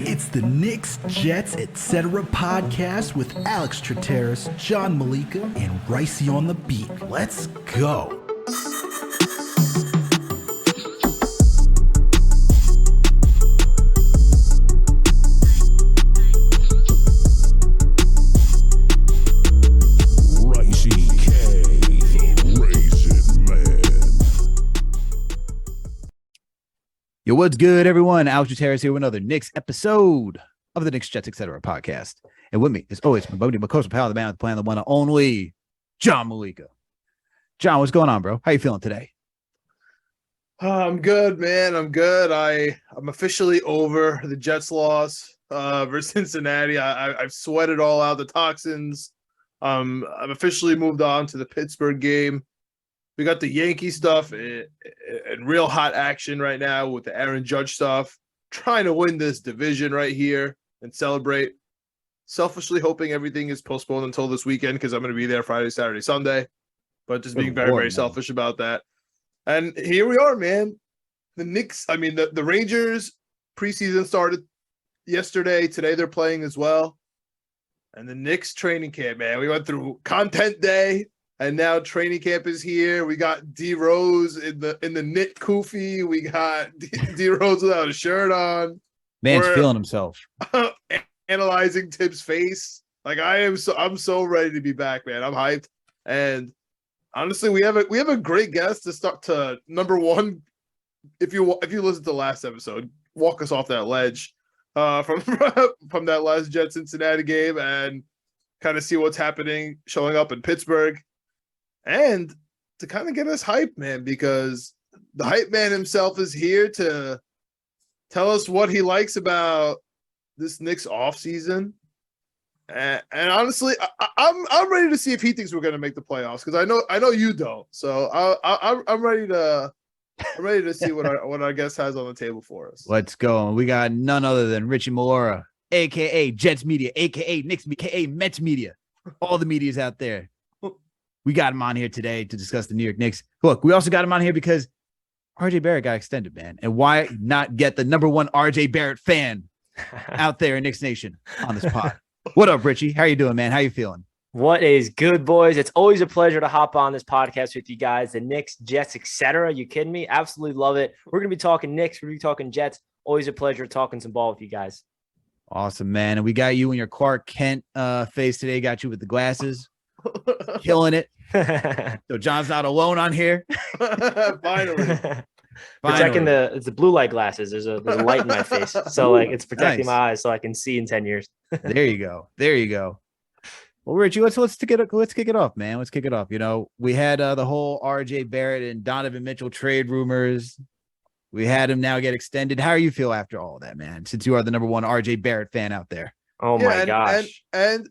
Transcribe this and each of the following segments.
It's the Knicks, Jets, etc. podcast with Alex Trateris, John Malika, and Ricey on the beat. Let's go. Yo, what's good, everyone? Alex Trateris here with another Knicks episode of the Knicks, Jets, etc. podcast. And with me, as always, my buddy, my coach, my pal, the man with the plan, the one and only, John Malika. John, what's going on, bro? How you feeling today? I'm good, man. I'm good. I'm officially over the Jets loss versus Cincinnati. I've sweated all out the toxins. I've officially moved on to the Pittsburgh game. We got the Yankee stuff and real hot action right now with the Aaron Judge stuff. Trying to win this division right here and celebrate. Selfishly hoping everything is postponed until this weekend because I'm going to be there Friday, Saturday, Sunday. But just being very selfish about that. And here we are, man. The Knicks, the Rangers preseason started yesterday. Today they're playing as well. And the Knicks training camp, man. We went through content day. And now training camp is here. We got D Rose in the knit kufi. We got D Rose without a shirt on. Man's feeling himself. Analyzing Tibbs' face. Like I'm so ready to be back, man. I'm hyped. And honestly, we have a great guest to start to number one. If you listen to the last episode, walk us off that ledge from that last Jets Cincinnati game and kind of see what's happening, showing up in Pittsburgh. And to kind of get us hyped, man, because the hype man himself is here to tell us what he likes about this Knicks offseason. And honestly, I'm ready to see if he thinks we're going to make the playoffs because I know you don't. So I'm ready to see what our guest has on the table for us. Let's go. We got none other than Richie Mollura, aka Jets Media, aka Knicks, aka Mets Media. All the media's out there. We got him on here today to discuss the New York Knicks. Look, we also got him on here because RJ Barret got extended, man. And why not get the number one RJ Barret fan out there in Knicks Nation on this pod? What up, Richie? How you doing, man? How you feeling? What is good, boys? It's always a pleasure to hop on this podcast with you guys. The Knicks, Jets, etc. You kidding me? Absolutely love it. We're going to be talking Knicks. We're going to be talking Jets. Always a pleasure talking some ball with you guys. Awesome, man. And we got you in your Clark Kent face today. Got you with the glasses. Killing it. So John's not alone on here. Finally. Protecting the blue light glasses. There's a light in my face. So like it's protecting my eyes so I can see in 10 years. There you go. Well, Richie, let's kick it off, man. Let's kick it off. You know, we had the whole RJ Barret and Donovan Mitchell trade rumors. We had him now get extended. How do you feel after all of that, man? Since you are the number one RJ Barret fan out there. Oh my gosh. And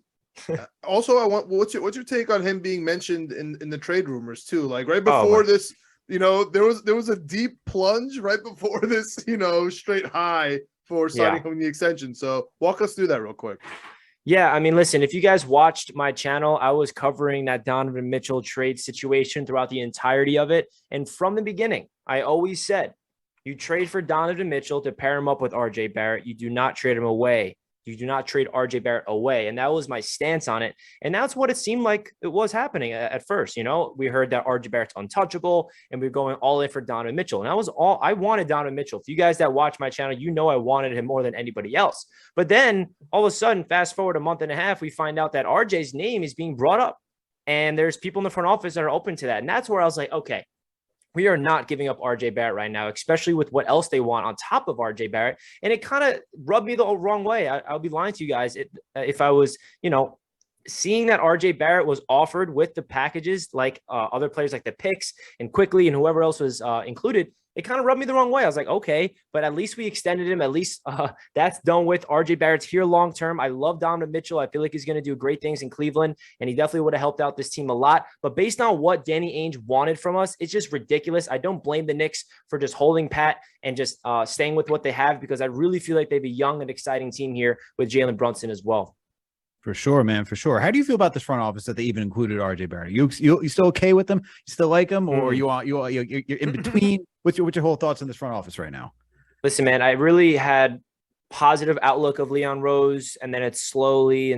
also, what's your take on him being mentioned in the trade rumors too? Like right before this, there was a deep plunge right before this, straight high for signing him the extension. So walk us through that real quick. Yeah, listen, if you guys watched my channel, I was covering that Donovan Mitchell trade situation throughout the entirety of it. And from the beginning, I always said, you trade for Donovan Mitchell to pair him up with RJ Barret. You do not trade him away. You do not trade RJ Barret away. And that was my stance on it. And that's what it seemed like it was happening at first. We heard that RJ Barrett's untouchable and we we're going all in for Donovan Mitchell. And that was all I wanted. Donovan Mitchell. If you guys that watch my channel, I wanted him more than anybody else. But then all of a sudden, fast forward a month and a half, we find out that RJ's name is being brought up. And there's people in the front office that are open to that. And that's where I was like, okay, we are not giving up RJ Barret right now, especially with what else they want on top of RJ Barret. And it kind of rubbed me the wrong way. I'll be lying to you guys if I was, seeing that RJ Barret was offered with the packages like other players like the picks and Quickly and whoever else was included. It kind of rubbed me the wrong way. I was like, okay, but at least we extended him. At least that's done with. RJ Barrett's here long term. I love Donovan Mitchell. I feel like he's going to do great things in Cleveland, and he definitely would have helped out this team a lot. But based on what Danny Ainge wanted from us, it's just ridiculous. I don't blame the Knicks for just holding pat and just staying with what they have because I really feel like they have a young and exciting team here with Jalen Brunson as well. For sure, man. For sure. How do you feel about this front office that they even included RJ Barret? You still okay with them? You still like him, or you're in between? What's your whole thoughts on this front office right now? Listen, man, I really had positive outlook of Leon Rose, and then it's slowly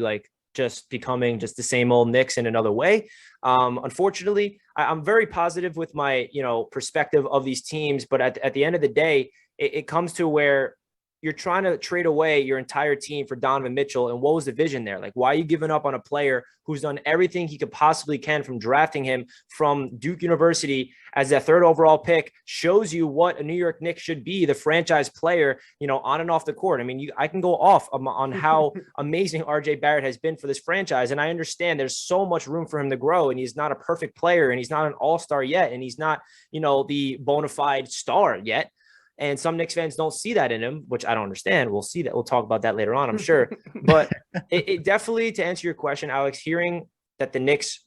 like just becoming just the same old Knicks in another way. Unfortunately, I'm very positive with my perspective of these teams, but at the end of the day, it comes to where you're trying to trade away your entire team for Donovan Mitchell. And what was the vision there? Like, why are you giving up on a player who's done everything he could possibly can, from drafting him from Duke University as that 3rd overall pick, shows you what a New York Knicks should be, the franchise player, on and off the court. I mean, I can go off on how amazing RJ Barret has been for this franchise. And I understand there's so much room for him to grow, and he's not a perfect player, and he's not an all-star yet. And he's not, the bona fide star yet. And some Knicks fans don't see that in him, which I don't understand. We'll see that. We'll talk about that later on, I'm sure. But it definitely, to answer your question, Alex, hearing that the Knicks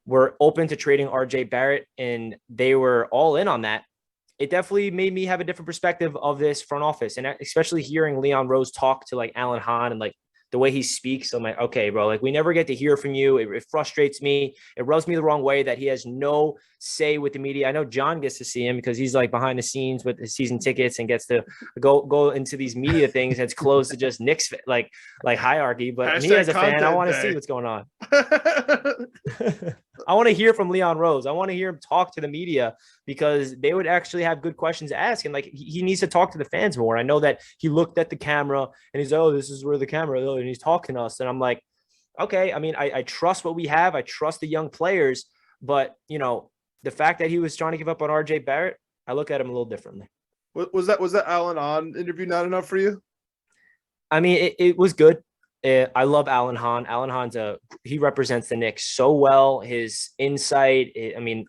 were open to trading RJ Barret and they were all in on that, it definitely made me have a different perspective of this front office. And especially hearing Leon Rose talk to like Alan Hahn and like the way he speaks, I'm like, okay, bro, like we never get to hear from you. It frustrates me. It rubs me the wrong way that he has no say with the media. I know John gets to see him because he's like behind the scenes with his season tickets and gets to go into these media things. That's close to just Knicks like hierarchy. But me as a fan, I want to see what's going on. I want to hear from Leon Rose. I want to hear him talk to the media because they would actually have good questions to ask. And like, he needs to talk to the fans more. I know that he looked at the camera and he's, oh, this is where the camera is, and he's talking to us. And I'm like, okay, I mean, I trust what we have. I trust the young players, but the fact that he was trying to give up on RJ Barret, I look at him a little differently. Was that Alan Hahn interview not enough for you? I mean, it was good. I love Alan Hahn. Alan Hahn's he represents the Knicks so well. His insight,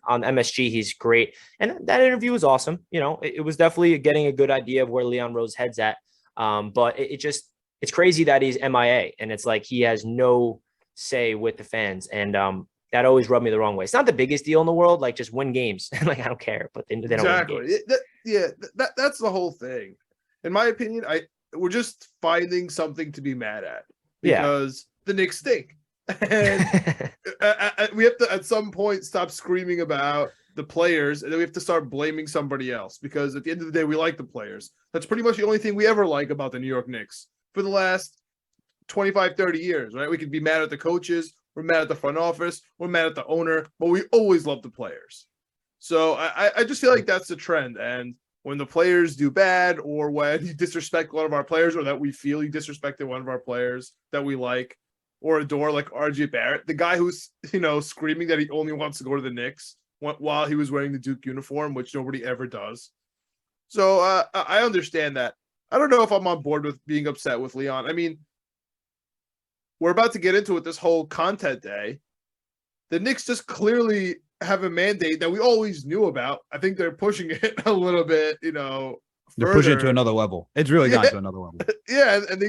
on MSG, he's great. And that interview was awesome. It was definitely getting a good idea of where Leon Rose head's at. But it's crazy that he's MIA and it's like he has no say with the fans. And that always rubbed me the wrong way. It's not the biggest deal in the world. Like, just win games. Like, I don't care, but they don't exactly. win games. That's the whole thing. In my opinion, we're just finding something to be mad at. Because the Knicks stink. And we have to, at some point, stop screaming about the players, and then we have to start blaming somebody else. Because at the end of the day, we like the players. That's pretty much the only thing we ever like about the New York Knicks for the last 25, 30 years, right? We could be mad at the coaches, we're mad at the front office, we're mad at the owner, but we always love the players. So I just feel like that's the trend. And when the players do bad, or when you disrespect one of our players, or that we feel you disrespected one of our players that we like or adore, like RJ Barret, the guy who's, screaming that he only wants to go to the Knicks while he was wearing the Duke uniform, which nobody ever does. So I understand that. I don't know if I'm on board with being upset with Leon. I mean, we're about to get into it, this whole content day. The Knicks just clearly have a mandate that we always knew about. I think they're pushing it a little bit, They're pushing it to another level. It's really gone to another level. Yeah, and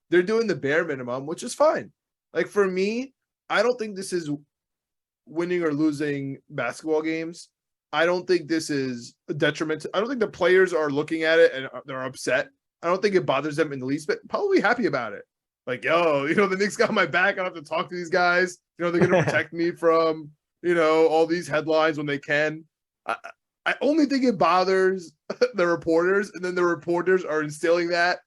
they're doing the bare minimum, which is fine. Like, for me, I don't think this is winning or losing basketball games. I don't think this is a detriment. I don't think the players are looking at it and they're upset. I don't think it bothers them in the least bit. Probably happy about it. Like, the Knicks got my back. I don't have to talk to these guys. They're going to protect me from all these headlines when they can. I only think it bothers the reporters, and then the reporters are instilling that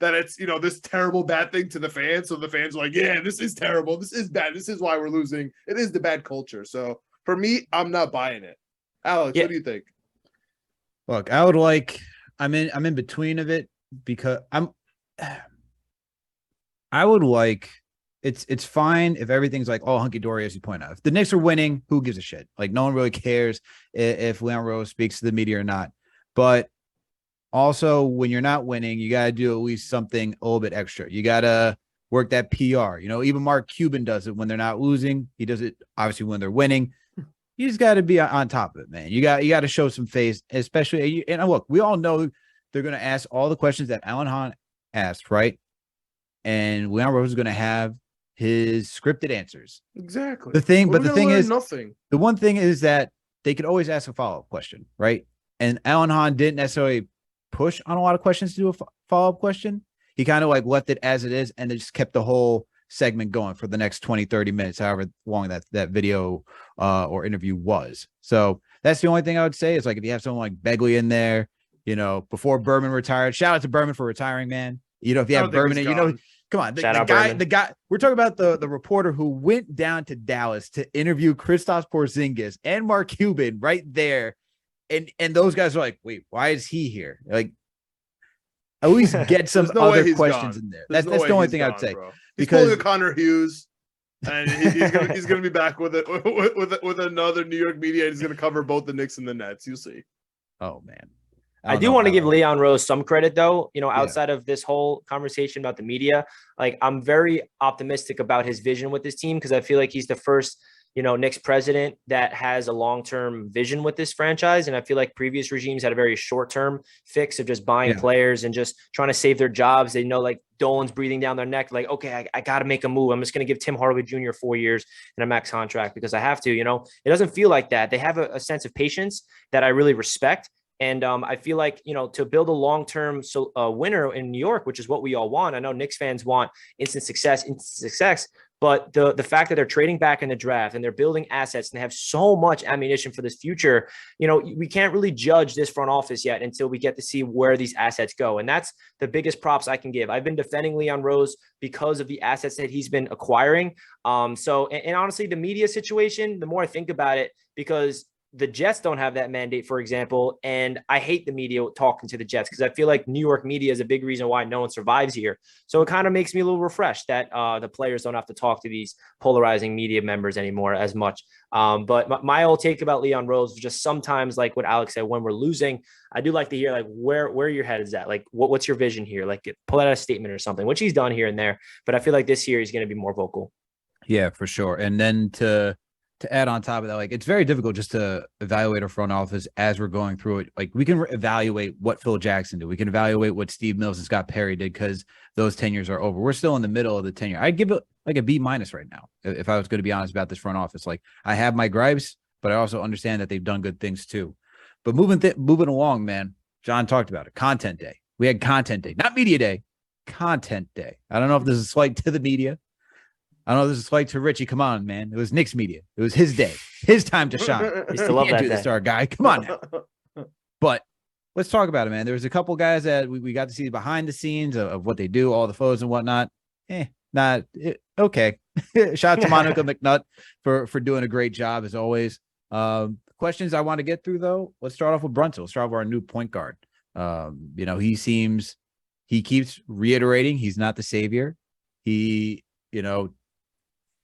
it's, this terrible bad thing to the fans. So the fans are like, yeah, this is terrible. This is bad. This is why we're losing. It is the bad culture. So for me, I'm not buying it. Alex, what do you think? Look, I'm in between of it because it's fine if everything's like all hunky-dory, as you point out. If the Knicks are winning, who gives a shit? Like, no one really cares if Leon Rose speaks to the media or not. But also, when you're not winning, you got to do at least something a little bit extra. You got to work that PR. Even Mark Cuban does it when they're not losing. He does it, obviously, when they're winning. You just got to be on top of it, man. You got to show some face, especially. And look, we all know they're going to ask all the questions that Alan Hahn asked, right? And Leon Rose is going to have his scripted answers. Exactly. The thing is, nothing. The one thing is that they could always ask a follow-up question, right? And Alan Hahn didn't necessarily push on a lot of questions to do a follow-up question. He kind of like left it as it is and then just kept the whole segment going for the next 20, 30 minutes, however long that video or interview was. So that's the only thing I would say is like if you have someone like Begley in there, before Berman retired, shout out to Berman for retiring, man. If you have Berman, come on, the guy, we're talking about the reporter who went down to Dallas to interview Kristaps Porzingis and Mark Cuban right there. And those guys are like, wait, why is he here? Like, at least get some other questions in there. That's the only thing I'd say. Bro. Because he's pulling a Connor Hughes, and he's gonna be back with another New York media. He's gonna cover both the Knicks and the Nets. You'll see. Oh man, I do want to give Leon Rose some credit, though. Outside of this whole conversation about the media, like I'm very optimistic about his vision with this team because I feel like he's the first Knicks president that has a long-term vision with this franchise. And I feel like previous regimes had a very short-term fix of just buying players and just trying to save their jobs. They know like Dolan's breathing down their neck. Like, okay, I got to make a move. I'm just going to give Tim Hardaway Jr. 4 years and a max contract because I have to, it doesn't feel like that. They have a sense of patience that I really respect. And I feel like, to build a long-term winner in New York, which is what we all want. I know Knicks fans want instant success, but the fact that they're trading back in the draft and they're building assets and they have so much ammunition for this future, we can't really judge this front office yet until we get to see where these assets go. And that's the biggest props I can give. I've been defending Leon Rose because of the assets that he's been acquiring. And honestly, the media situation, the more I think about it, because the Jets don't have that mandate, for example. And I hate the media talking to the Jets because I feel like New York media is a big reason why no one survives here. So it kind of makes me a little refreshed that the players don't have to talk to these polarizing media members anymore as much. But my old take about Leon Rose was just sometimes like what Alex said, when we're losing, I do like to hear like where your head is at. Like what's your vision here? Like pull out a statement or something, which he's done here and there. But I feel like this year he's going to be more vocal. Yeah, for sure. And then to add on top of that, like it's very difficult just to evaluate our front office as we're going through it. Like we can evaluate what Phil Jackson did. We can evaluate what Steve Mills and Scott Perry did because those tenures are over. We're still in the middle of the tenure. I'd give it like a B- right now if I was going to be honest about this front office. Like I have my gripes, but I also understand that they've done good things too. But moving along, man, John talked about it. Content day. We had content day, not media day, content day. I don't know if this is a slight to the media. I don't know. This is like to Richie. Come on, man. It was Knicks media. It was his day, his time to shine. Used to love that the star guy. Come on now. But let's talk about it, man. There was a couple guys that we got to see behind the scenes of what they do, all the photos and whatnot. Okay. Shout out to Monica McNutt for doing a great job as always. Questions I want to get through though. Let's start off with Brunson. Let's start off with our new point guard. He keeps reiterating he's not the savior. He,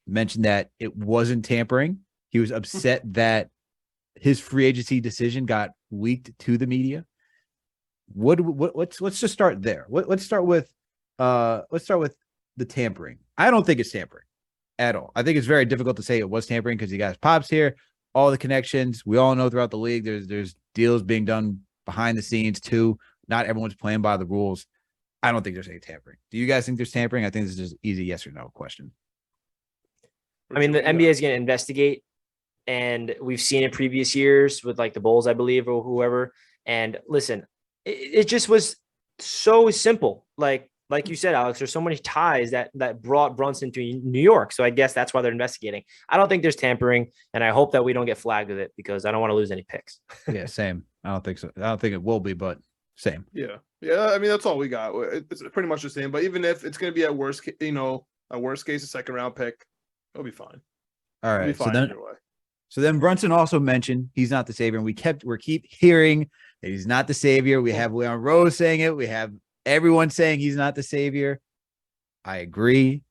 mentioned that it wasn't tampering. He was upset that his free agency decision got leaked to the media. Let's just start there. Let's start with the tampering. I don't think it's tampering at all. I think it's very difficult to say it was tampering because you guys Pops here, all the connections. We all know throughout the league there's deals being done behind the scenes too. Not everyone's playing by the rules. I don't think there's any tampering. Do you guys think there's tampering? I think this is just easy yes or no question. I mean, the NBA is going to investigate, and we've seen it previous years with like the Bulls, I believe, or whoever. And listen, it just was so simple. Like you said, Alex, there's so many ties that brought Brunson to New York. So I guess that's why they're investigating. I don't think there's tampering, and I hope that we don't get flagged with it because I don't want to lose any picks. Yeah, same. I don't think so. I don't think it will be, but same. Yeah. I mean, that's all we got. It's pretty much the same. But even if it's going to be at worst case, a second round pick, it'll be fine. All right. So then Brunson also mentioned he's not the savior. And we keep hearing that he's not the savior. We have Leon Rose saying it. We have everyone saying he's not the savior. I agree.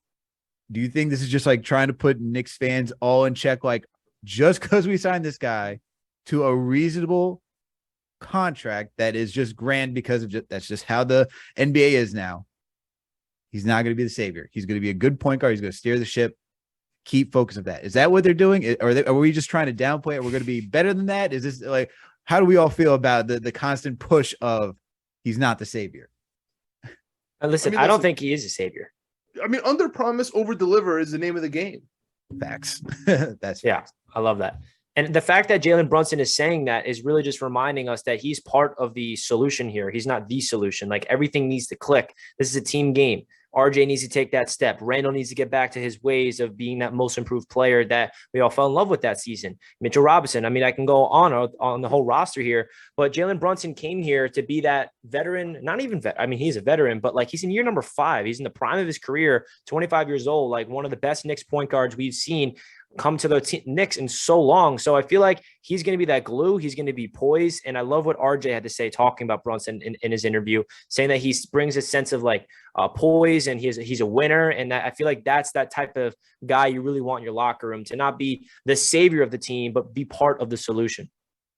Do you think this is just like trying to put Knicks fans all in check? Like just because we signed this guy to a reasonable contract that is just grand because of that's just how the NBA is now. He's not going to be the savior. He's going to be a good point guard. He's going to steer the ship. Keep focus of that. Is that what they're doing? Are we just trying to downplay it? We're going to be better than that. Is this like, how do we all feel about the constant push of he's not the savior? And listen, I don't think he is a savior. I mean, under promise, over deliver is the name of the game. Facts. That's facts. I love that. And the fact that Jalen Brunson is saying that is really just reminding us that he's part of the solution here. He's not the solution. Like, everything needs to click. This is a team game. RJ needs to take that step. Randle needs to get back to his ways of being that most improved player that we all fell in love with that season. Mitchell Robinson. I mean, I can go on the whole roster here, but Jalen Brunson came here to be that veteran, not even vet. I mean, he's a veteran, but like, he's in year number 5. He's in the prime of his career, 25 years old, like one of the best Knicks point guards we've seen come to the Knicks in so long. So I feel like he's going to be that glue. He's going to be poised. And I love what RJ had to say, talking about Brunson in his interview, saying that he brings a sense of like poise, and he's a winner. And I feel like that's that type of guy you really want in your locker room, to not be the savior of the team, but be part of the solution.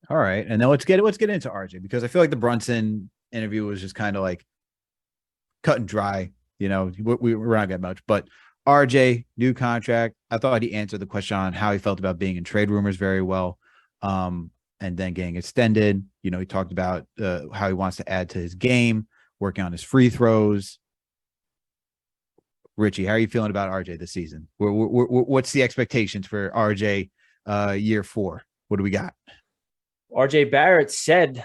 All right. And then let's get into RJ, because I feel like the Brunson interview was just kind of like cut and dry. You know, we're not getting much, but RJ, new contract. I thought he answered the question on how he felt about being in trade rumors very well. And then getting extended. You know, he talked about how he wants to add to his game, working on his free throws. Richie, how are you feeling about RJ this season? What's the expectations for RJ year 4? What do we got? RJ Barret said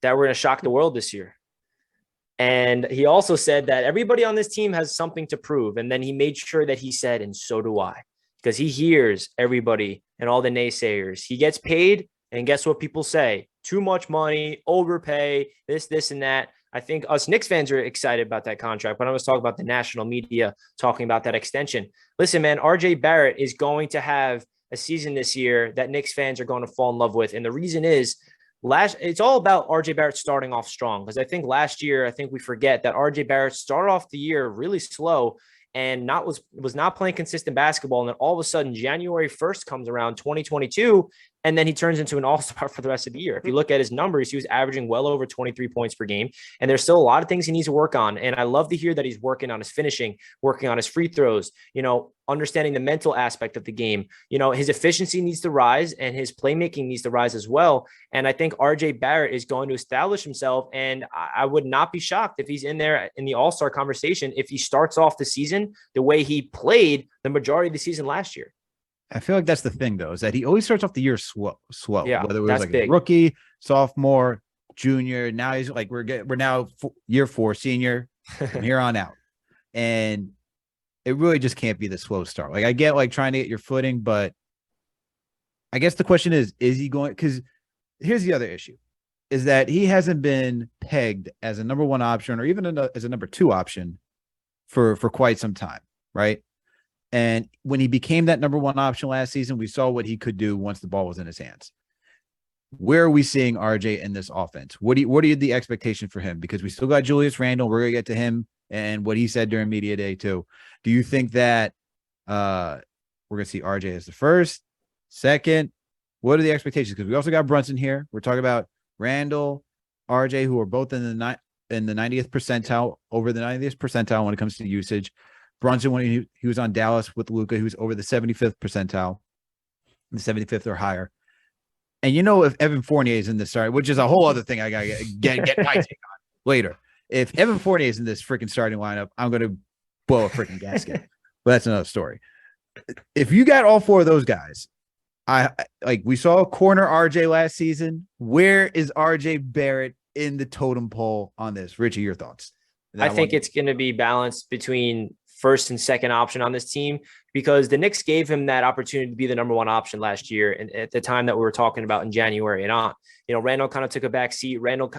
that we're going to shock the world this year. And he also said that everybody on this team has something to prove. And then he made sure that he said, and so do I, because he hears everybody and all the naysayers. He gets paid, and guess what people say? Too much money, overpay, this, and that. I think us Knicks fans are excited about that contract, but I was talking about the national media talking about that extension. Listen, man, RJ Barret is going to have a season this year that Knicks fans are going to fall in love with. And the reason is, it's all about RJ Barret starting off strong, because I think last year, we forget that RJ Barret started off the year really slow and was not playing consistent basketball. And then all of a sudden, January 1st comes around, 2022, and then he turns into an all-star for the rest of the year. If you look at his numbers, he was averaging well over 23 points per game. And there's still a lot of things he needs to work on. And I love to hear that he's working on his finishing, working on his free throws, understanding the mental aspect of the game. His efficiency needs to rise, and his playmaking needs to rise as well. And I think RJ Barret is going to establish himself. And I would not be shocked if he's in there in the all-star conversation if he starts off the season the way he played the majority of the season last year. I feel like that's the thing, though, is that he always starts off the year slow. Yeah, whether it was like a rookie, sophomore, junior. Now he's like, we're now year 4, senior, from here on out. And it really just can't be the slow start. Like, I get like trying to get your footing, but I guess the question is he going? Because here's the other issue, is that he hasn't been pegged as a number 1 option or even as a number 2 option for quite some time, right? And when he became that number 1 option last season, we saw what he could do once the ball was in his hands. Where are we seeing RJ in this offense? What are the expectation for him? Because we still got Julius Randle. We're going to get to him and what he said during media day too. Do you think that we're going to see RJ as the first, second? What are the expectations? Because we also got Brunson here. We're talking about Randle, RJ, who are both in the 90th percentile, over the 90th percentile when it comes to usage. Brunson, when he was on Dallas with Luka, he was over the 75th percentile, the 75th or higher. And if Evan Fournier is in this, which is a whole other thing I got to get my take on later. If Evan Fournier is in this freaking starting lineup, I'm going to blow a freaking gasket. But that's another story. If you got all 4 of those guys, we saw corner RJ last season. Where is RJ Barret in the totem pole on this? Richie, your thoughts? I think it's going to be balanced between first and second option on this team, because the Knicks gave him that opportunity to be the number 1 option last year. And at the time that we were talking about in January and on, Randle kind of took a back seat. Randle,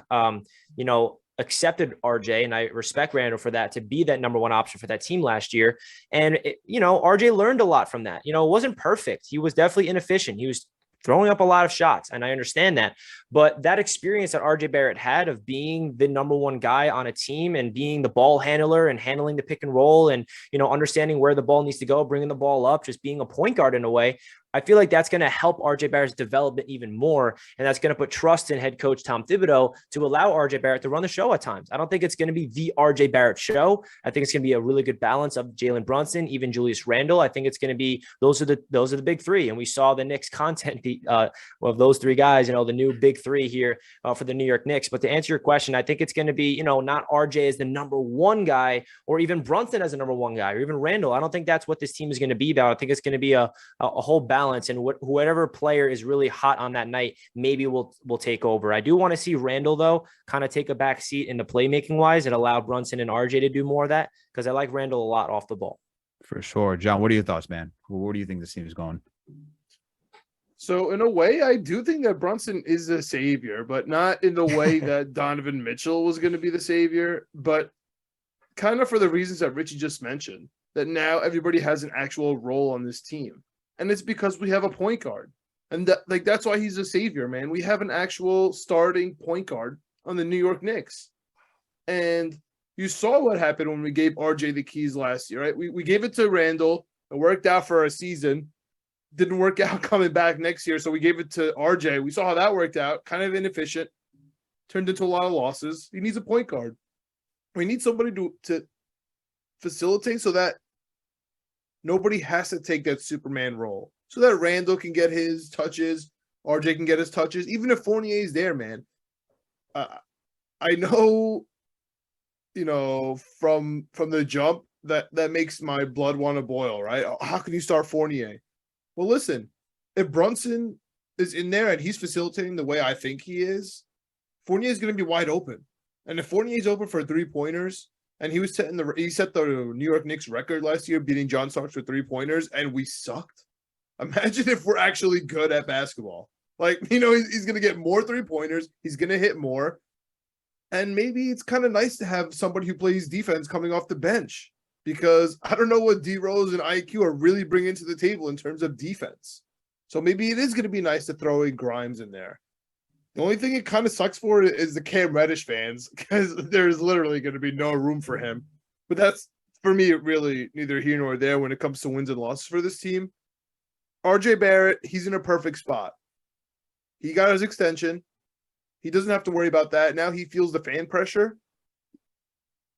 accepted RJ, and I respect Randle for that, to be that number 1 option for that team last year. And, RJ learned a lot from that. It wasn't perfect. He was definitely inefficient. He was throwing up a lot of shots, and I understand that. But that experience that RJ Barret had of being the number 1 guy on a team and being the ball handler and handling the pick and roll and, understanding where the ball needs to go, bringing the ball up, just being a point guard in a way, I feel like that's going to help RJ Barrett's development even more. And that's going to put trust in head coach Tom Thibodeau to allow RJ Barret to run the show at times. I don't think it's going to be the RJ Barret show. I think it's going to be a really good balance of Jalen Brunson, even Julius Randle. I think it's going to be, those are the big 3. And we saw the Knicks content of those 3 guys, the new big 3 here for the New York Knicks. But to answer your question, I think it's going to be, not RJ as the number 1 guy, or even Brunson as a number 1 guy, or even Randle. I don't think that's what this team is going to be about. I think it's going to be a whole balance balance, and whatever player is really hot on that night, maybe will take over. I do want to see Randle, though, kind of take a back seat in the playmaking wise and allow Brunson and RJ to do more of that, because I like Randle a lot off the ball. For sure. John, what are your thoughts, man? Where do you think this team is going? So in a way, I do think that Brunson is a savior, but not in the way that Donovan Mitchell was going to be the savior, but kind of for the reasons that Richie just mentioned, that now everybody has an actual role on this team. And it's because we have a point guard. And that's why he's a savior, man. We have an actual starting point guard on the New York Knicks. And you saw what happened when we gave RJ the keys last year, right? We gave it to Randle. It worked out for a season. Didn't work out coming back next year, so we gave it to RJ. We saw how that worked out. Kind of inefficient. Turned into a lot of losses. He needs a point guard. We need somebody to facilitate so that nobody has to take that Superman role. So that Randle can get his touches, RJ can get his touches, even if Fournier is there, man. I know, from the jump that makes my blood want to boil, right? How can you start Fournier? Well, listen, if Brunson is in there and he's facilitating the way I think he is, Fournier is going to be wide open. And if Fournier is open for 3-pointers, and he set the New York Knicks record last year, beating John Starks for 3-pointers, and we sucked. Imagine if we're actually good at basketball. He's going to get more 3-pointers. He's going to hit more. And maybe it's kind of nice to have somebody who plays defense coming off the bench, because I don't know what D Rose and IQ are really bringing to the table in terms of defense. So maybe it is going to be nice to throw in Grimes in there. The only thing it kind of sucks for is the Cam Reddish fans, because there's literally going to be no room for him. But that's, for me, really neither here nor there when it comes to wins and losses for this team. RJ Barret, he's in a perfect spot. He got his extension. He doesn't have to worry about that. Now he feels the fan pressure.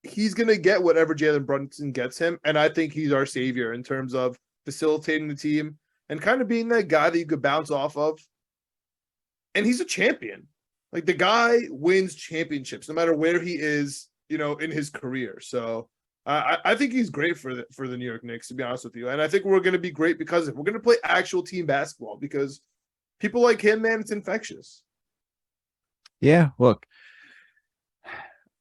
He's going to get whatever Jalen Brunson gets him, and I think he's our savior in terms of facilitating the team and kind of being that guy that you could bounce off of. And he's a champion. The guy wins championships no matter where he is, in his career. So I think he's great for the New York Knicks, to be honest with you. And I think we're going to be great because we're going to play actual team basketball, because people like him, man, it's infectious. Yeah, look,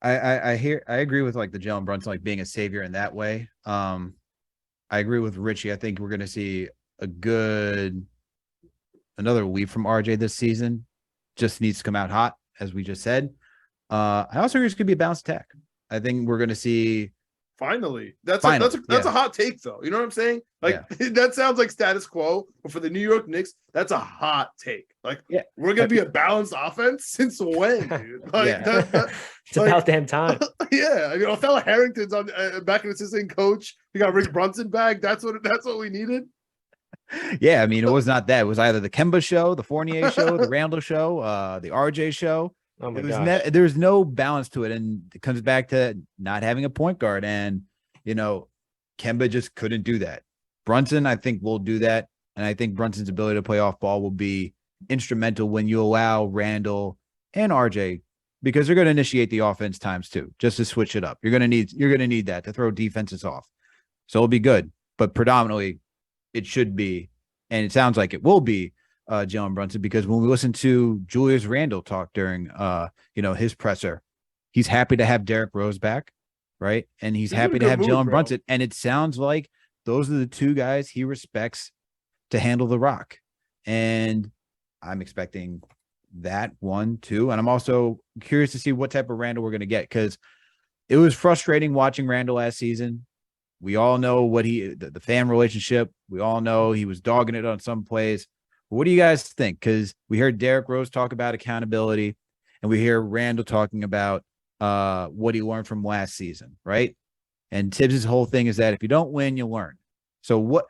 I agree with the Jalen Brunson being a savior in that way. I agree with Richie. I think we're going to see another leap from RJ this season. Just needs to come out hot, as we just said. I also think it's going to be a balanced attack. I think we're going to see. Finally, that's a hot take, though. You know what I'm saying? That sounds like status quo, but for the New York Knicks, that's a hot take. We're gonna be a balanced offense since when, dude? It's about damn time. Yeah, Othello Harrington's on back an assistant coach. We got Rick Brunson back. That's what we needed. Yeah, it was not that. It was either the Kemba show, the Fournier show, the Randle show, the RJ show. Oh my gosh. There's no balance to it, and it comes back to not having a point guard. And Kemba just couldn't do that. Brunson, I think, will do that, and I think Brunson's ability to play off ball will be instrumental when you allow Randle and RJ, because they're going to initiate the offense times two, just to switch it up. You're going to need that to throw defenses off. So it'll be good, but predominantly it should be, and it sounds like it will be, Jalen Brunson, because when we listen to Julius Randle talk during his presser, he's happy to have Derrick Rose back, right? And he's happy to have Jalen Brunson. And it sounds like those are the two guys he respects to handle the rock. And I'm expecting that 1, 2. And I'm also curious to see what type of Randle we're going to get, because it was frustrating watching Randle last season. We all know the fan relationship. We all know he was dogging it on some plays. What do you guys think? Because we heard Derrick Rose talk about accountability, and we hear Randle talking about what he learned from last season, right? And Tibbs' whole thing is that if you don't win, you learn. So what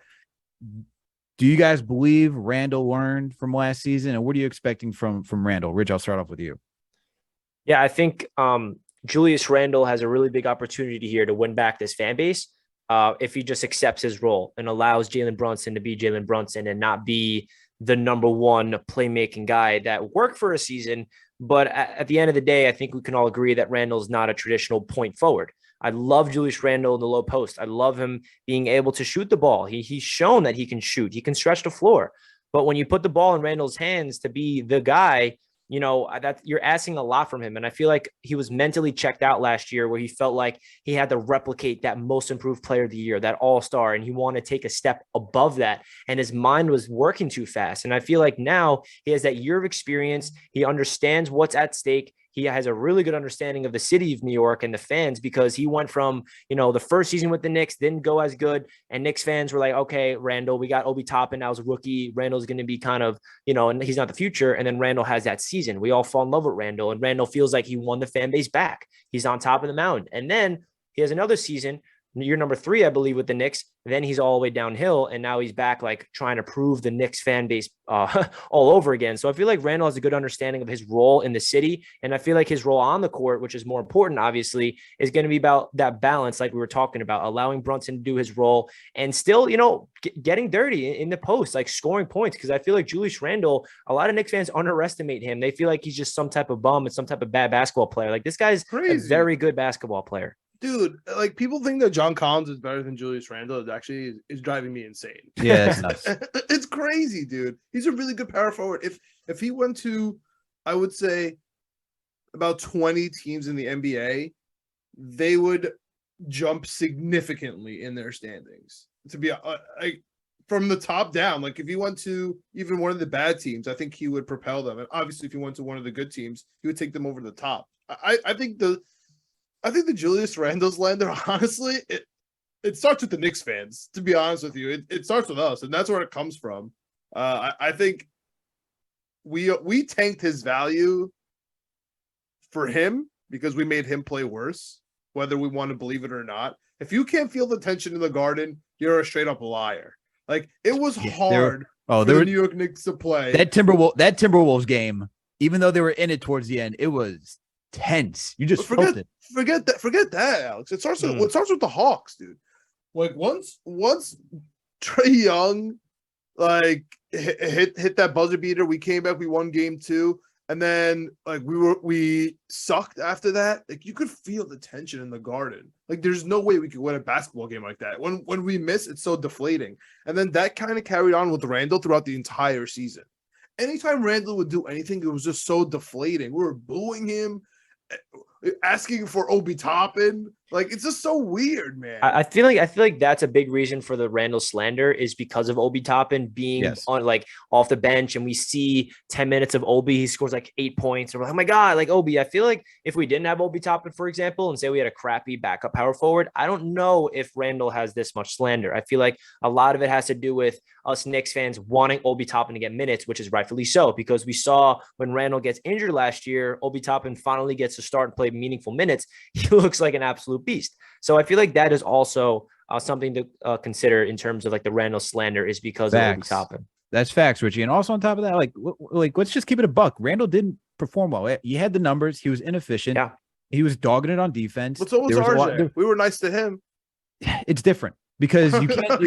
do you guys believe Randle learned from last season, and what are you expecting from Randle? Rich, I'll start off with you. Yeah, I think Julius Randle has a really big opportunity here to win back this fan base if he just accepts his role and allows Jalen Brunson to be Jalen Brunson and not be the number one playmaking guy that worked for a season. But at the end of the day, I think we can all agree that Randle's not a traditional point forward. I love Julius Randle in the low post. I love him being able to shoot the ball. He's shown that he can shoot. He can stretch the floor. But when you put the ball in Randle's hands to be the guy, that you're asking a lot from him. And I feel like he was mentally checked out last year where he felt like he had to replicate that most improved player of the year, that all-star, and he wanted to take a step above that. And his mind was working too fast. And I feel like now he has that year of experience. He understands what's at stake. He has a really good understanding of the city of New York and the fans because he went from, the first season with the Knicks, didn't go as good. And Knicks fans were like, okay, Randle, we got Obi Toppin. Now as a rookie. Randle's going to be kind of, and he's not the future. And then Randle has that season. We all fall in love with Randle, and Randle feels like he won the fan base back. He's on top of the mountain. And then he has another season, year number 3, I believe, with the Knicks. Then he's all the way downhill, and now he's back, like trying to prove the Knicks fan base all over again. So I feel like Randle has a good understanding of his role in the city, and I feel like his role on the court, which is more important, obviously, is going to be about that balance, like we were talking about, allowing Brunson to do his role and still, getting dirty in the post, like scoring points. Because I feel like Julius Randle, a lot of Knicks fans underestimate him. They feel like he's just some type of bum and some type of bad basketball player. Like this guy's a very good basketball player. Dude, like people think that John Collins is better than Julius Randle. It actually is driving me insane. Yeah, that's nuts. It's crazy, dude. He's a really good power forward. If he went to, I would say, about 20 teams in the NBA, they would jump significantly in their standings. To be like from the top down, like if he went to even one of the bad teams, I think he would propel them. And obviously, if he went to one of the good teams, he would take them over the top. I think the Julius Randle slander, honestly, it starts with the Knicks fans, to be honest with you. It starts with us, and that's where it comes from. I think we tanked his value for him because we made him play worse, whether we want to believe it or not. If you can't feel the tension in the Garden, you're a straight-up liar. Like, it was hard for the New York Knicks to play. That Timberwolves game, even though they were in it towards the end, it was tense. You just felt it. Forget that, Alex. It starts with the Hawks, dude. Like once Trae Young like hit that buzzer beater, we came back, we won game 2, and then like we sucked after that. Like you could feel the tension in the Garden. Like there's no way we could win a basketball game like that. When we miss, it's so deflating. And then that kind of carried on with Randle throughout the entire season. Anytime Randle would do anything, it was just so deflating. We were booing him, asking for Obi Toppin. Like it's just so weird, man. I feel like that's a big reason for the Randle slander is because of Obi Toppin being on like off the bench, and we see 10 minutes of Obi, he scores like 8 points, and we're like, oh my god, like Obi. I feel like if we didn't have Obi Toppin, for example, and say we had a crappy backup power forward, I don't know if Randle has this much slander. I feel like a lot of it has to do with us Knicks fans wanting Obi Toppin to get minutes, which is rightfully so, because we saw when Randle gets injured last year, Obi Toppin finally gets to start and play meaningful minutes. He looks like an absolute beast. So I feel like that is also something to consider in terms of like the Randle slander is because of Obi Toppin. That's facts, Richie. And also on top of that, like let's just keep it a buck. Randle didn't perform well. He had the numbers. He was inefficient. Yeah. He was dogging it on defense. But so was RJ. We were nice to him. It's different because you can't.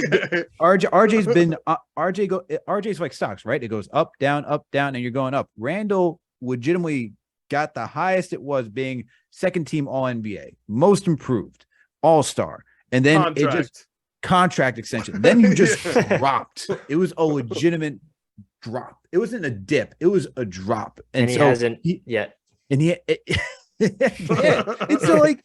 RJ's been RJ's like stocks, right? It goes up, down, and you're going up. Randle legitimately got the highest it was being second team All NBA, most improved, All-Star, and then it just contract extension. Then you just dropped. It was a legitimate drop. It wasn't a dip. It was a drop. And he so hasn't yet. And yeah. And so like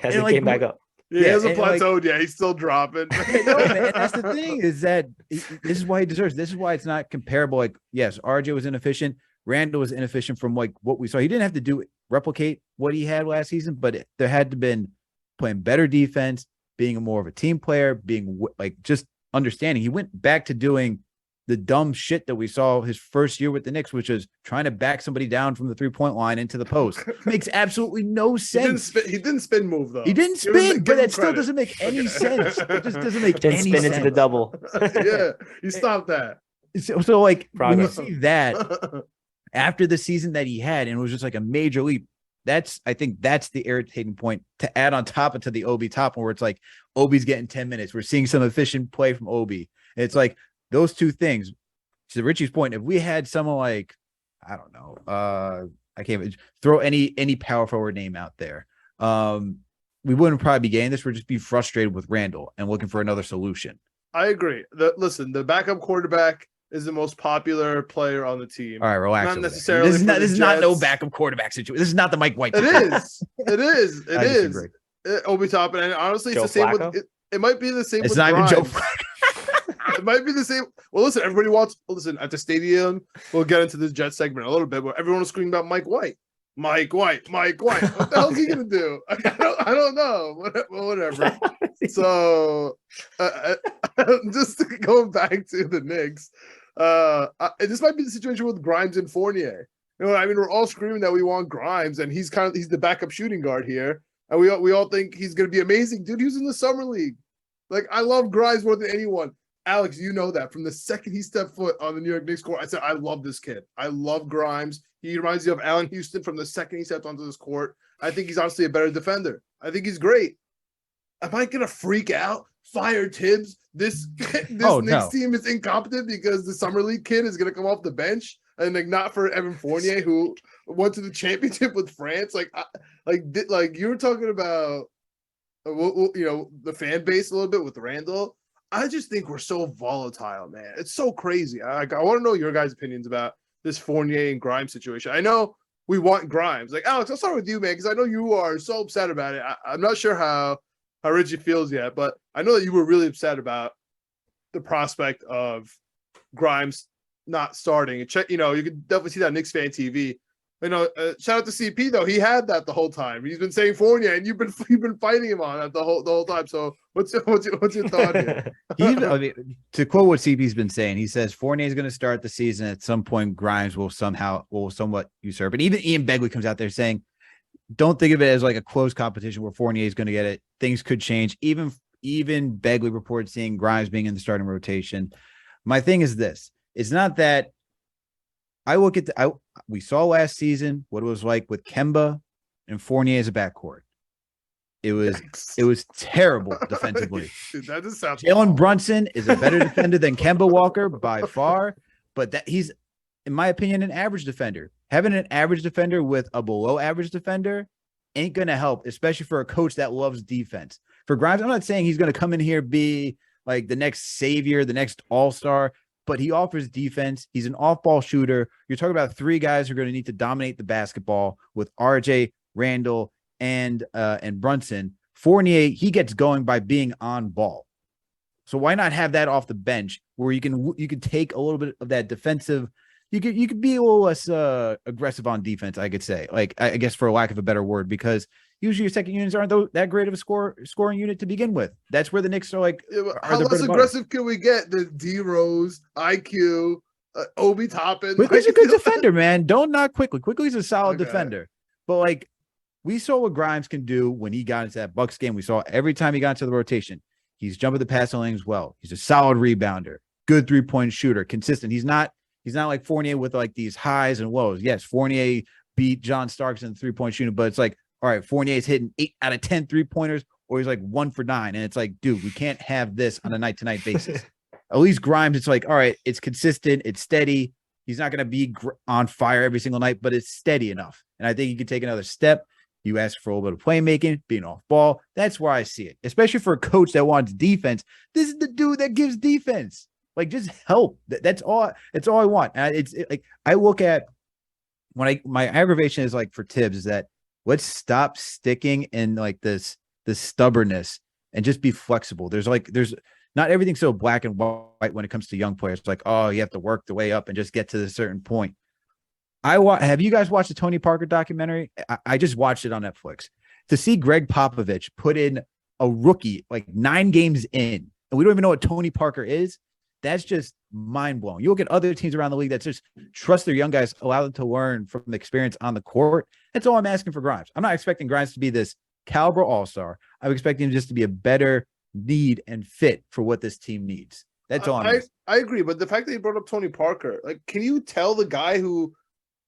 hasn't came back up. Yeah, he hasn't plateaued yet. He's still dropping. No, man, that's the thing is that this is why he deserves. This is why it's not comparable. Like, yes, RJ was inefficient. Randle was inefficient from like what we saw. He didn't have to replicate what he had last season, but there had to been playing better defense, being more of a team player, being like just understanding. He went back to doing the dumb shit that we saw his first year with the Knicks, which is trying to back somebody down from the 3-point line into the post. Makes absolutely no sense. He didn't spin move though. He didn't spin, but that still doesn't make any sense. It just doesn't make any sense. Didn't spin into the double. Yeah, you stopped that. So like when you see that after the season that he had, and it was just like a major leap. I think that's the irritating point to add on top of the Obi Toppin, where it's like Obi's getting 10 minutes. We're seeing some efficient play from Obi. It's like those two things. To Richie's point, if we had someone like, I don't know, I can't even throw any power forward name out there. we wouldn't probably be getting this. We'd just be frustrated with Randle and looking for another solution. I agree. Listen, the backup quarterback is the most popular player on the team. All right, relax. Not necessarily. This is not no backup quarterback situation. This is not the Mike White. It is. It is. It is. Disagree. Obi Toppin, and honestly, Joe it's the same Flacco? with. It might be the same. It's with not even Grimes. Joe Flacco. It might be the same. Well, listen, everybody wants. Listen, at the stadium, we'll get into this Jet segment a little bit, but everyone was screaming about Mike White. Mike White. What the hell is he gonna do? I don't know. Whatever. So, just going back to the Knicks, this might be the situation with Grimes and Fournier. You know, I mean, we're all screaming that we want Grimes, and he's the backup shooting guard here, and we all think he's gonna be amazing, dude. He was in the summer league. Like, I love Grimes more than anyone. Alex, you know that from the second he stepped foot on the New York Knicks court, I said, I love this kid. I love Grimes. He reminds me of Allen Houston from the second he stepped onto this court. I think he's honestly a better defender. I think he's great. Am I gonna freak out? Fire Tibbs? This Knicks team is incompetent because the summer league kid is gonna come off the bench, and like not for Evan Fournier, who went to the championship with France. Like you were talking about, the fan base a little bit with Randle. I just think we're so volatile, man. It's so crazy. I want to know your guys' opinions about this Fournier and Grimes situation. I know we want Grimes. Like, Alex, I'll start with you, man, because I know you are so upset about it. I'm not sure how Richie feels yet, but I know that you were really upset about the prospect of Grimes not starting. You could definitely see that on Knicks Fan TV. Shout out to CP though. He had that the whole time. He's been saying Fournier, and you've been fighting him on that the whole time. So what's your thought here? To quote what CP's been saying, he says Fournier is going to start the season. At some point, Grimes will somewhat usurp. And even Ian Begley comes out there saying, "Don't think of it as like a close competition where Fournier is going to get it. Things could change." Even Begley reports seeing Grimes being in the starting rotation. My thing is this: it's not that. I look at we saw last season what it was like with Kemba and Fournier as a backcourt. It was terrible defensively. Dude, that just sounds Jalen Brunson is a better defender than Kemba Walker by far, but that he's, in my opinion, an average defender. Having an average defender with a below average defender ain't gonna help, especially for a coach that loves defense. For Grimes, I'm not saying he's gonna come in here be like the next savior, the next all-star. But he offers defense. He's an off-ball shooter. You're talking about three guys who are going to need to dominate the basketball with RJ, Randle, and Brunson. Fournier, he gets going by being on ball. So why not have that off the bench where you can take a little bit of that defensive. You could be a little less aggressive on defense, I could say. Like I guess for lack of a better word, because usually your second units aren't that great of a scoring unit to begin with. That's where the Knicks are like. How less aggressive can we get? The D Rose, IQ, Obi Toppin. Quickly's a good defender, man. Don't knock Quickly. Quickly's a solid defender. But like we saw what Grimes can do when he got into that Bucks game. We saw every time he got into the rotation, he's jumping the passing lanes well. He's a solid rebounder, good 3-point shooter, consistent. He's not like Fournier with like these highs and lows. Yes, Fournier beat John Starks in the 3-point shooting, but it's like, all right, Fournier's hitting 8 out of 10 3-pointers, or he's like 1 for 9. And it's like, dude, we can't have this on a night-to-night basis. At least Grimes, it's like, all right, it's consistent, it's steady. He's not going to be on fire every single night, but it's steady enough. And I think he could take another step. You ask for a little bit of playmaking, being off ball. That's where I see it, especially for a coach that wants defense. This is the dude that gives defense. Like, just help. That's all I want. And like I look at my aggravation is like for Tibbs is that let's stop sticking in like this stubbornness and just be flexible. There's not everything so black and white when it comes to young players. It's like, oh, you have to work the way up and just get to a certain point. Have you guys watched the Tony Parker documentary? I just watched it on Netflix. To see Greg Popovich put in a rookie like 9 games in, and we don't even know what Tony Parker is. That's just mind-blowing. You look at other teams around the league that just trust their young guys, allow them to learn from the experience on the court. That's all I'm asking for Grimes. I'm not expecting Grimes to be this caliber all-star. I'm expecting him just to be a better need and fit for what this team needs. That's all I'm asking. I agree, but the fact that you brought up Tony Parker, like, can you tell the guy who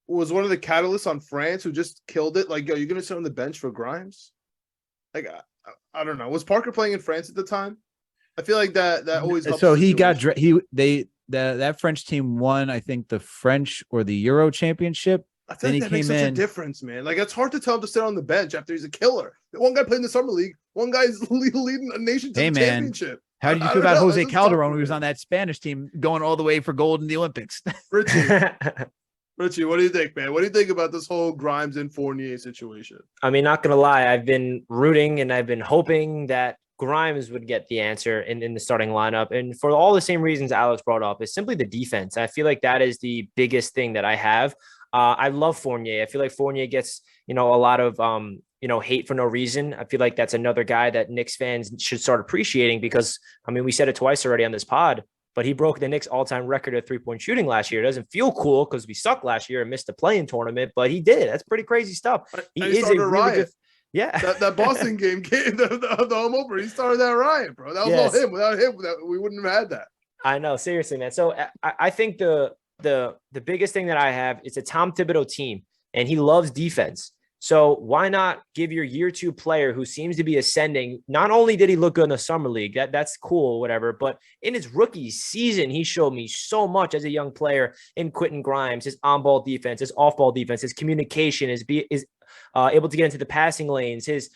was one of the catalysts on France who just killed it, like, yo, you're going to sit on the bench for Grimes? Like, I don't know. Was Parker playing in France at the time? I feel like that always helps. So that French team won, I think, the French or the Euro championship, I feel Then like he that makes came such a in. difference, man. Like, it's hard to tell him to sit on the bench after he's a killer. One guy played in the summer league. One guy's leading a nation to Hey, the man. championship. How did you I feel don't about know. Jose That's just tough Calderon for when he was me. on that Spanish team going all the way for gold in the Olympics? Richie, what do you think, man? What do you think about this whole Grimes and Fournier situation? I mean, not gonna lie, I've been rooting and I've been hoping that Grimes would get the answer in the starting lineup. And for all the same reasons Alex brought up, is simply the defense. I feel like that is the biggest thing that I have. I love Fournier. I feel like Fournier gets, a lot of hate for no reason. I feel like that's another guy that Knicks fans should start appreciating because, I mean, we said it twice already on this pod, but he broke the Knicks all-time record of three-point shooting last year. It doesn't feel cool because we sucked last year and missed the play-in tournament, but he did. That's pretty crazy stuff. He is a really good. Yeah, that Boston game, the home opener, he started that riot, bro. That was all him. Without him, we wouldn't have had that. I know, seriously, man. So I think the biggest thing that I have is a Tom Thibodeau team, and he loves defense. So why not give your year two player who seems to be ascending? Not only did he look good in the summer league, that's cool, whatever, but in his rookie season, he showed me so much as a young player in Quentin Grimes, his on-ball defense, his off-ball defense, his communication, his able to get into the passing lanes, his,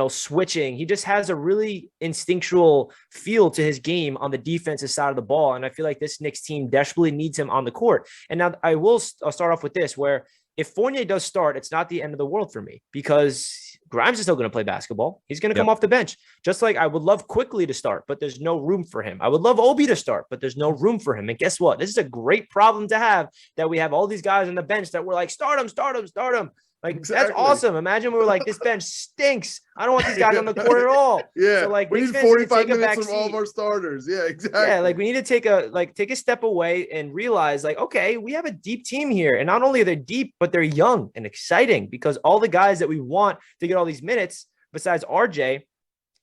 switching. He just has a really instinctual feel to his game on the defensive side of the ball. And I feel like this Knicks team desperately needs him on the court. And now I'll start off with this, where if Fournier does start, it's not the end of the world for me because Grimes is still going to play basketball. He's going to come off the bench. Just like I would love Quickly to start, but there's no room for him. I would love Obi to start, but there's no room for him. And guess what? This is a great problem to have, that we have all these guys on the bench that we're like, start him. Like, exactly. That's awesome. Imagine we were like, this bench stinks. I don't want these guys on the court at all. Yeah. So like, we need 45 minutes from all of our starters. Yeah, exactly. Yeah. Like, we need to take a step away and realize, like, okay, we have a deep team here. And not only are they deep, but they're young and exciting, because all the guys that we want to get all these minutes besides RJ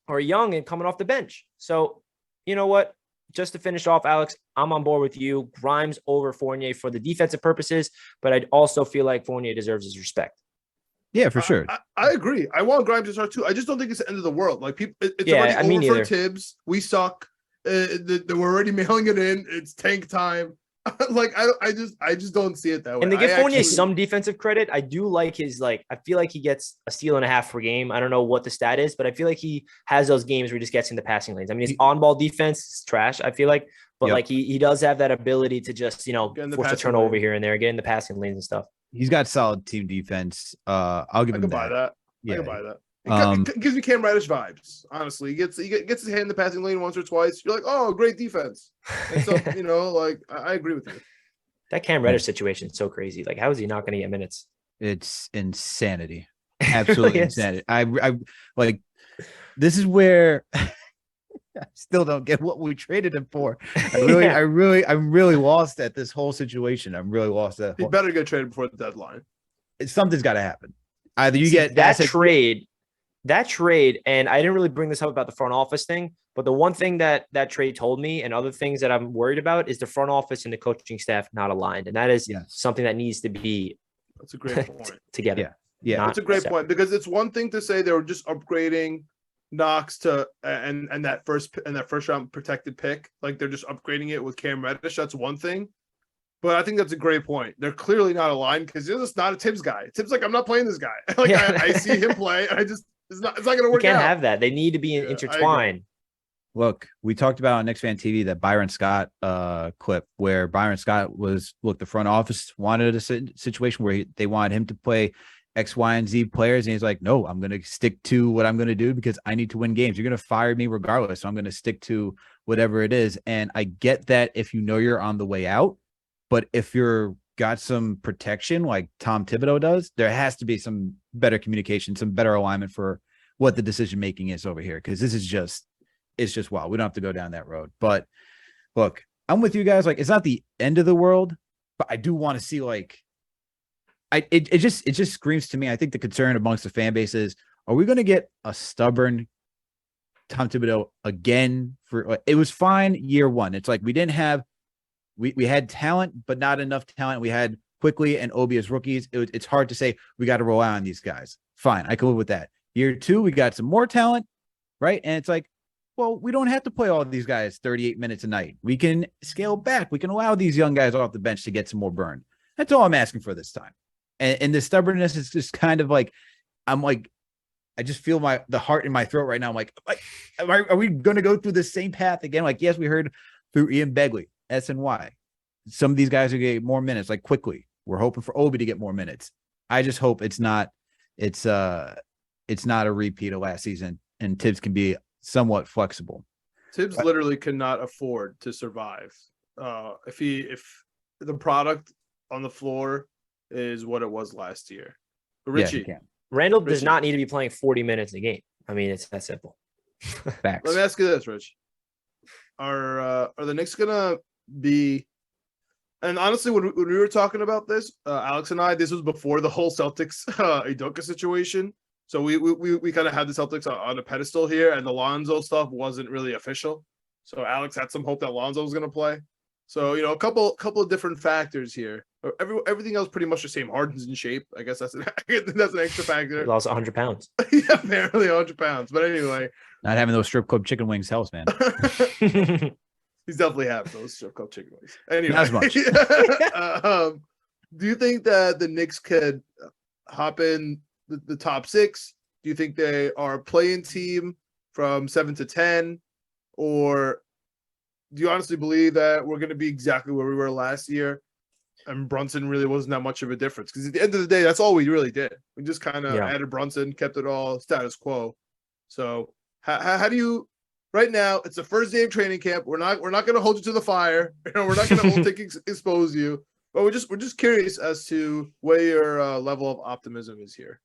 are young and coming off the bench. So you know what? Just to finish off, Alex, I'm on board with you. Grimes over Fournier for the defensive purposes, but I also feel like Fournier deserves his respect. Yeah, for sure. I agree. I want Grimes to start too. I just don't think it's the end of the world. Like, people, it's I mean, already over for Tibbs. We suck. We're already mailing it in. It's tank time. Like, I just don't see it that way. And to give Fournier some defensive credit, I do like his, I feel like he gets a steal and a half per game. I don't know what the stat is, but I feel like he has those games where he just gets in the passing lanes. I mean, his on-ball defense is trash, I feel like, but like he does have that ability to just, force a turnover here and there, get in the passing lanes and stuff. He's got solid team defense. I'll give him that. Buy that. Yeah. I can buy that. It gives me Cam Reddish vibes. Honestly, he gets his hand in the passing lane once or twice. You're like, oh, great defense. And so, I agree with you. That Cam Reddish situation is so crazy. Like, how is he not going to get minutes? It's insanity. Absolutely insanity. I like, this is where I still don't get what we traded him for. I'm really lost at this whole situation. I'm really lost at. He better get traded before the deadline. Something's got to happen. Either you get that trade, and I didn't really bring this up about the front office thing, but the one thing that trade told me, and other things that I'm worried about, is the front office and the coaching staff not aligned, and that is something that needs to be. That's a great point. Together. Yeah, that's a great point, because it's one thing to say they were just upgrading Knox to and that first round protected pick, like they're just upgrading it with Cam Reddish. That's one thing, but I think that's a great point. They're clearly not aligned, because they're just not a Tibbs guy. Tibbs like, I'm not playing this guy. Like, I see him play, and it's not going to work. You can't out. have that. They need to be intertwined. Look, we talked about on Knicks Fan TV that Byron Scott clip where Byron Scott the front office wanted a situation where they wanted him to play X, Y, and Z players. And he's like, no, I'm going to stick to what I'm going to do because I need to win games. You're going to fire me regardless. So I'm going to stick to whatever it is. And I get that if you know you're on the way out, but if you're got some protection like Tom Thibodeau does, there has to be some better communication, some better alignment for what the decision-making is over here. Cause this is it's just wild. We don't have to go down that road, but look, I'm with you guys. Like, it's not the end of the world, but I do want to see it just screams to me. I think the concern amongst the fan base is, are we going to get a stubborn Tom Thibodeau again? It was fine year one. It's like, we had talent, but not enough talent. We had Quickly and Obi as rookies. It's hard to say we got to rely on these guys. Fine. I can live with that. Year two, we got some more talent, right? And it's like, well, we don't have to play all of these guys 38 minutes a night. We can scale back. We can allow these young guys off the bench to get some more burn. That's all I'm asking for this time. And the stubbornness is just kind of like, I'm like, I just feel the heart in my throat right now. I'm like, are we going to go through the same path again? Like, yes, we heard through Ian Begley, SNY. Some of these guys are getting more minutes, like quickly. We're hoping for Obi to get more minutes. I just hope it's not a repeat of last season, and Tibbs can be somewhat flexible. Tibbs literally cannot afford to survive. If the product on the floor is what it was last year. But Richie, Randle does not need to be playing 40 minutes a game. I mean, it's that simple. Facts. Let me ask you this, Rich. Are the Knicks gonna be? And honestly, when we were talking about this, Alex and I, this was before the whole Celtics Udoka situation. So we kind of had the Celtics on a pedestal here, and the Lonzo stuff wasn't really official. So Alex had some hope that Lonzo was going to play. So a couple of different factors here. Everything else pretty much the same. Harden's in shape. I guess that's an extra factor. He lost 100 pounds. Yeah, apparently 100 pounds. But anyway, not having those strip club chicken wings helps, man. He's definitely having those strip club chicken wings. Anyway, not as much. Do you think that the Knicks could hop in the top 6? Do you think they are a play-in team from 7 to 10, or do you honestly believe that we're going to be exactly where we were last year? And Brunson really wasn't that much of a difference, because at the end of the day, that's all we really did. We just kind of added Brunson, kept it all status quo. So how do you? Right now, it's the first day of training camp. We're not going to hold you to the fire. We're not going to expose you. But we're just curious as to where your level of optimism is here.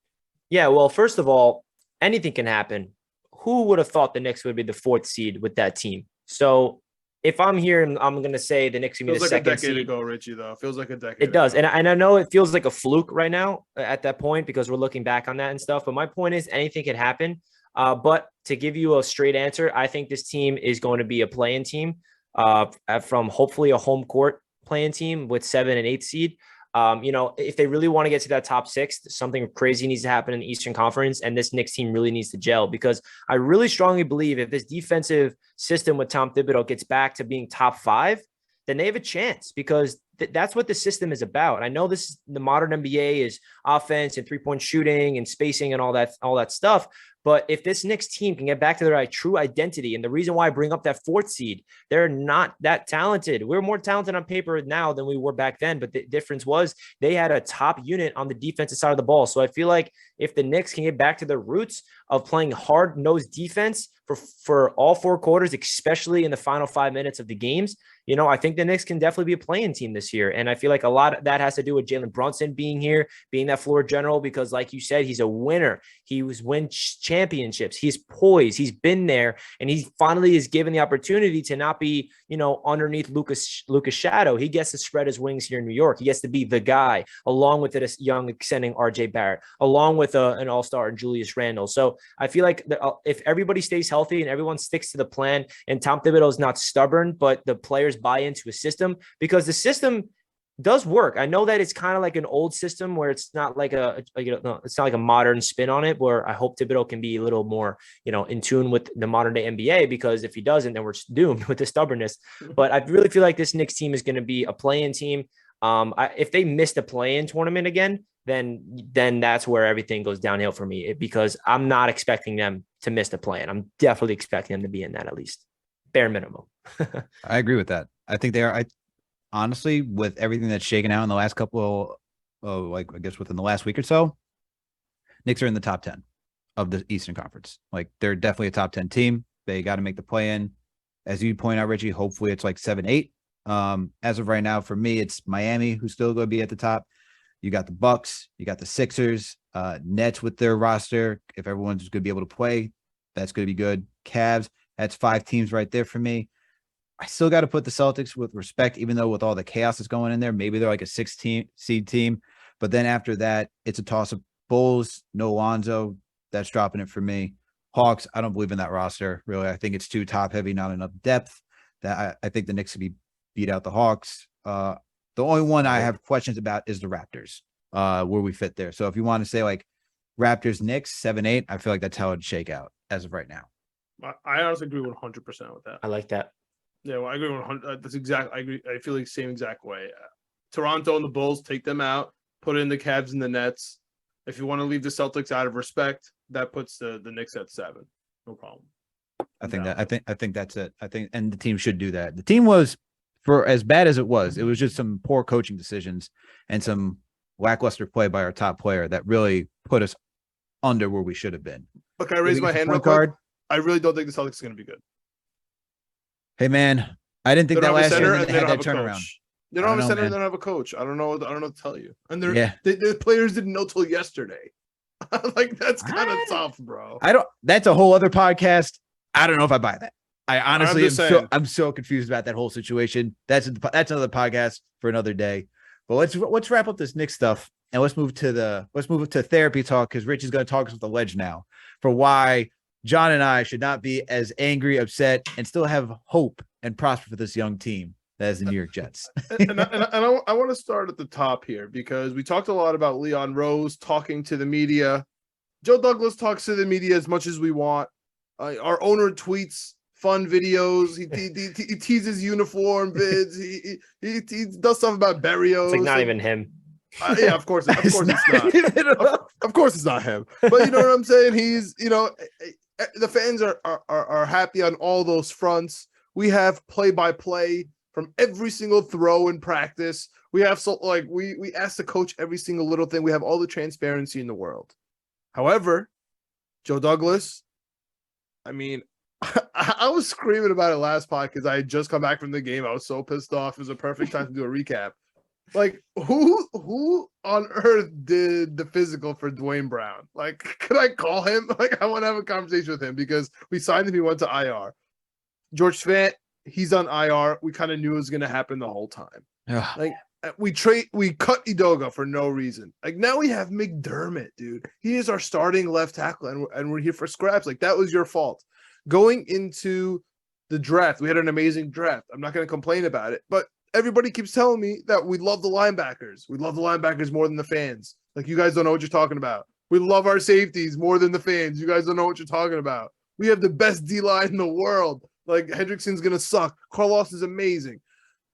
Yeah, well, first of all, anything can happen. Who would have thought the Knicks would be the 4th seed with that team? So if I'm here and I'm going to say the Knicks would be the 2nd seed. Feels like a decade ago, Richie, though. Feels like a decade It does. ago. And I know it feels like a fluke right now at that point because we're looking back on that and stuff. But my point is anything can happen. But to give you a straight answer, I think this team is going to be a play-in team from hopefully a home court play-in team with 7 and 8 seed. If they really want to get to that top 6, something crazy needs to happen in the Eastern Conference, and this Knicks team really needs to gel, because I really strongly believe if this defensive system with Tom Thibodeau gets back to being top 5, then they have a chance, because that's what the system is about. I know the modern NBA is offense and 3-point shooting and spacing and all that stuff. But if this Knicks team can get back to their true identity, and the reason why I bring up that 4th seed, they're not that talented. We're more talented on paper now than we were back then. But the difference was they had a top unit on the defensive side of the ball. So I feel like if the Knicks can get back to their roots of playing hard-nosed defense for all 4 quarters, especially in the final 5 minutes of the games, I think the Knicks can definitely be a play-in team this year. And I feel like a lot of that has to do with Jalen Brunson being here, being that floor general, because like you said, he's a winner. He was win championships. He's poised. He's been there, and he finally is given the opportunity to not be, underneath Luka's shadow. He gets to spread his wings here in New York. He gets to be the guy, along with a young ascending RJ Barret, along with an all-star Julius Randle. So I feel like if everybody stays healthy and everyone sticks to the plan, and Tom Thibodeau is not stubborn, but the players buy into a system, because the system does work. I know that it's kind of like an old system where it's not like it's not like a modern spin on it, where I hope Thibodeau can be a little more, in tune with the modern day NBA, because if he doesn't, then we're doomed with the stubbornness. But I really feel like this Knicks team is going to be a play-in team. If they miss the play-in tournament again, then that's where everything goes downhill for me, because I'm not expecting them to miss the play-in. I'm definitely expecting them to be in that, at least bare minimum. I agree with that. I think they are. Honestly, with everything that's shaken out in the last couple of, I guess within the last week or so, Knicks are in the top 10 of the Eastern Conference. Like, they're definitely a top 10 team. They got to make the play-in. As you point out, Richie, hopefully it's like 7-8. As of right now, for me, it's Miami who's still going to be at the top. You got the Bucks, you got the Sixers, Nets with their roster. If everyone's going to be able to play, that's going to be good. Cavs, that's 5 teams right there for me. I still got to put the Celtics with respect, even though with all the chaos that's going in there, maybe they're like a 16 seed team. But then after that, it's a toss of Bulls, no Lonzo. That's dropping it for me. Hawks, I don't believe in that roster, really. I think it's too top heavy, not enough depth. That I think the Knicks would beat out the Hawks. The only one I have questions about is the Raptors, where we fit there. So if you want to say like Raptors, Knicks, 7-8, I feel like that's how it'd shake out as of right now. I honestly agree 100% with that. I like that. Yeah, well, I agree 100. That's exact. I agree. I feel like same exact way. Toronto and the Bulls, take them out. put in the Cavs and the Nets. If you want to leave the Celtics out of respect, that puts the Knicks at 7. No problem. I think that's it. I think, and the team should do that. The team was, for as bad as it was just some poor coaching decisions and some lackluster play by our top player that really put us under where we should have been. Look, I raised my hand real quick. I really don't think the Celtics are going to be good. Hey man, I didn't think that last year they had that turnaround. They don't have a center, and they don't have a coach. I don't know what to tell you. And the players didn't know till yesterday. Like, that's kind of tough, bro. That's a whole other podcast. I don't know if I buy that. I honestly I'm so confused about that whole situation. That's another podcast for another day. But let's wrap up this Knicks stuff and let's move to therapy talk, because Rich is going to talk us with the ledge now for why John and I should not be as angry, upset, and still have hope and prosper for this young team that is the New York Jets. and I want to start at the top here, because we talked a lot about Leon Rose talking to the media. Joe Douglas talks to the media as much as we want. Our owner tweets fun videos. He teases uniform bids. He does stuff about Barrios. It's like not even him. Yeah, of course it's not. Of course it's not him. But you know what I'm saying? He's, the fans are happy on all those fronts. We have play-by-play from every single throw in practice. We have we ask the coach every single little thing. We have all the transparency in the world. However, Joe Douglas, I mean, I was screaming about it last pod because I had just come back from the game. I was so pissed off. It was a perfect time to do a recap. Like, who on earth did the physical for Dwayne Brown? Like, could I call him? Like, I want to have a conversation with him because we signed him. He went to IR. George Fant, he's on IR. We kind of knew it was going to happen the whole time. Ugh. Like, we cut Udoka for no reason. Like, now we have McDermott, dude. He is our starting left tackle, and we're here for scraps. Like, that was your fault. Going into the draft, we had an amazing draft. I'm not going to complain about it, but everybody keeps telling me that we love the linebackers. We love the linebackers more than the fans. Like, you guys don't know what you're talking about. We love our safeties more than the fans. You guys don't know what you're talking about. We have the best D-line in the world. Like, Hendrickson's going to suck. Carlos is amazing.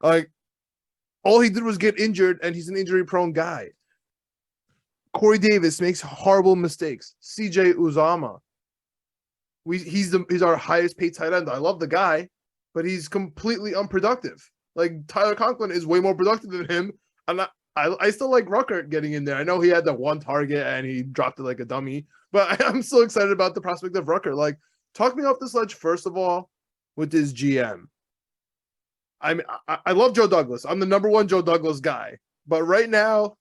Like, all he did was get injured, and he's an injury-prone guy. Corey Davis makes horrible mistakes. CJ Uzama. He's our highest-paid tight end. I love the guy, but he's completely unproductive. Like, Tyler Conklin is way more productive than him. And I still like Rucker getting in there. I know he had that one target and he dropped it like a dummy, but I'm so excited about the prospect of Rucker. Like, talk me off this ledge, first of all, with this GM. I love Joe Douglas. I'm the number one Joe Douglas guy. But right now,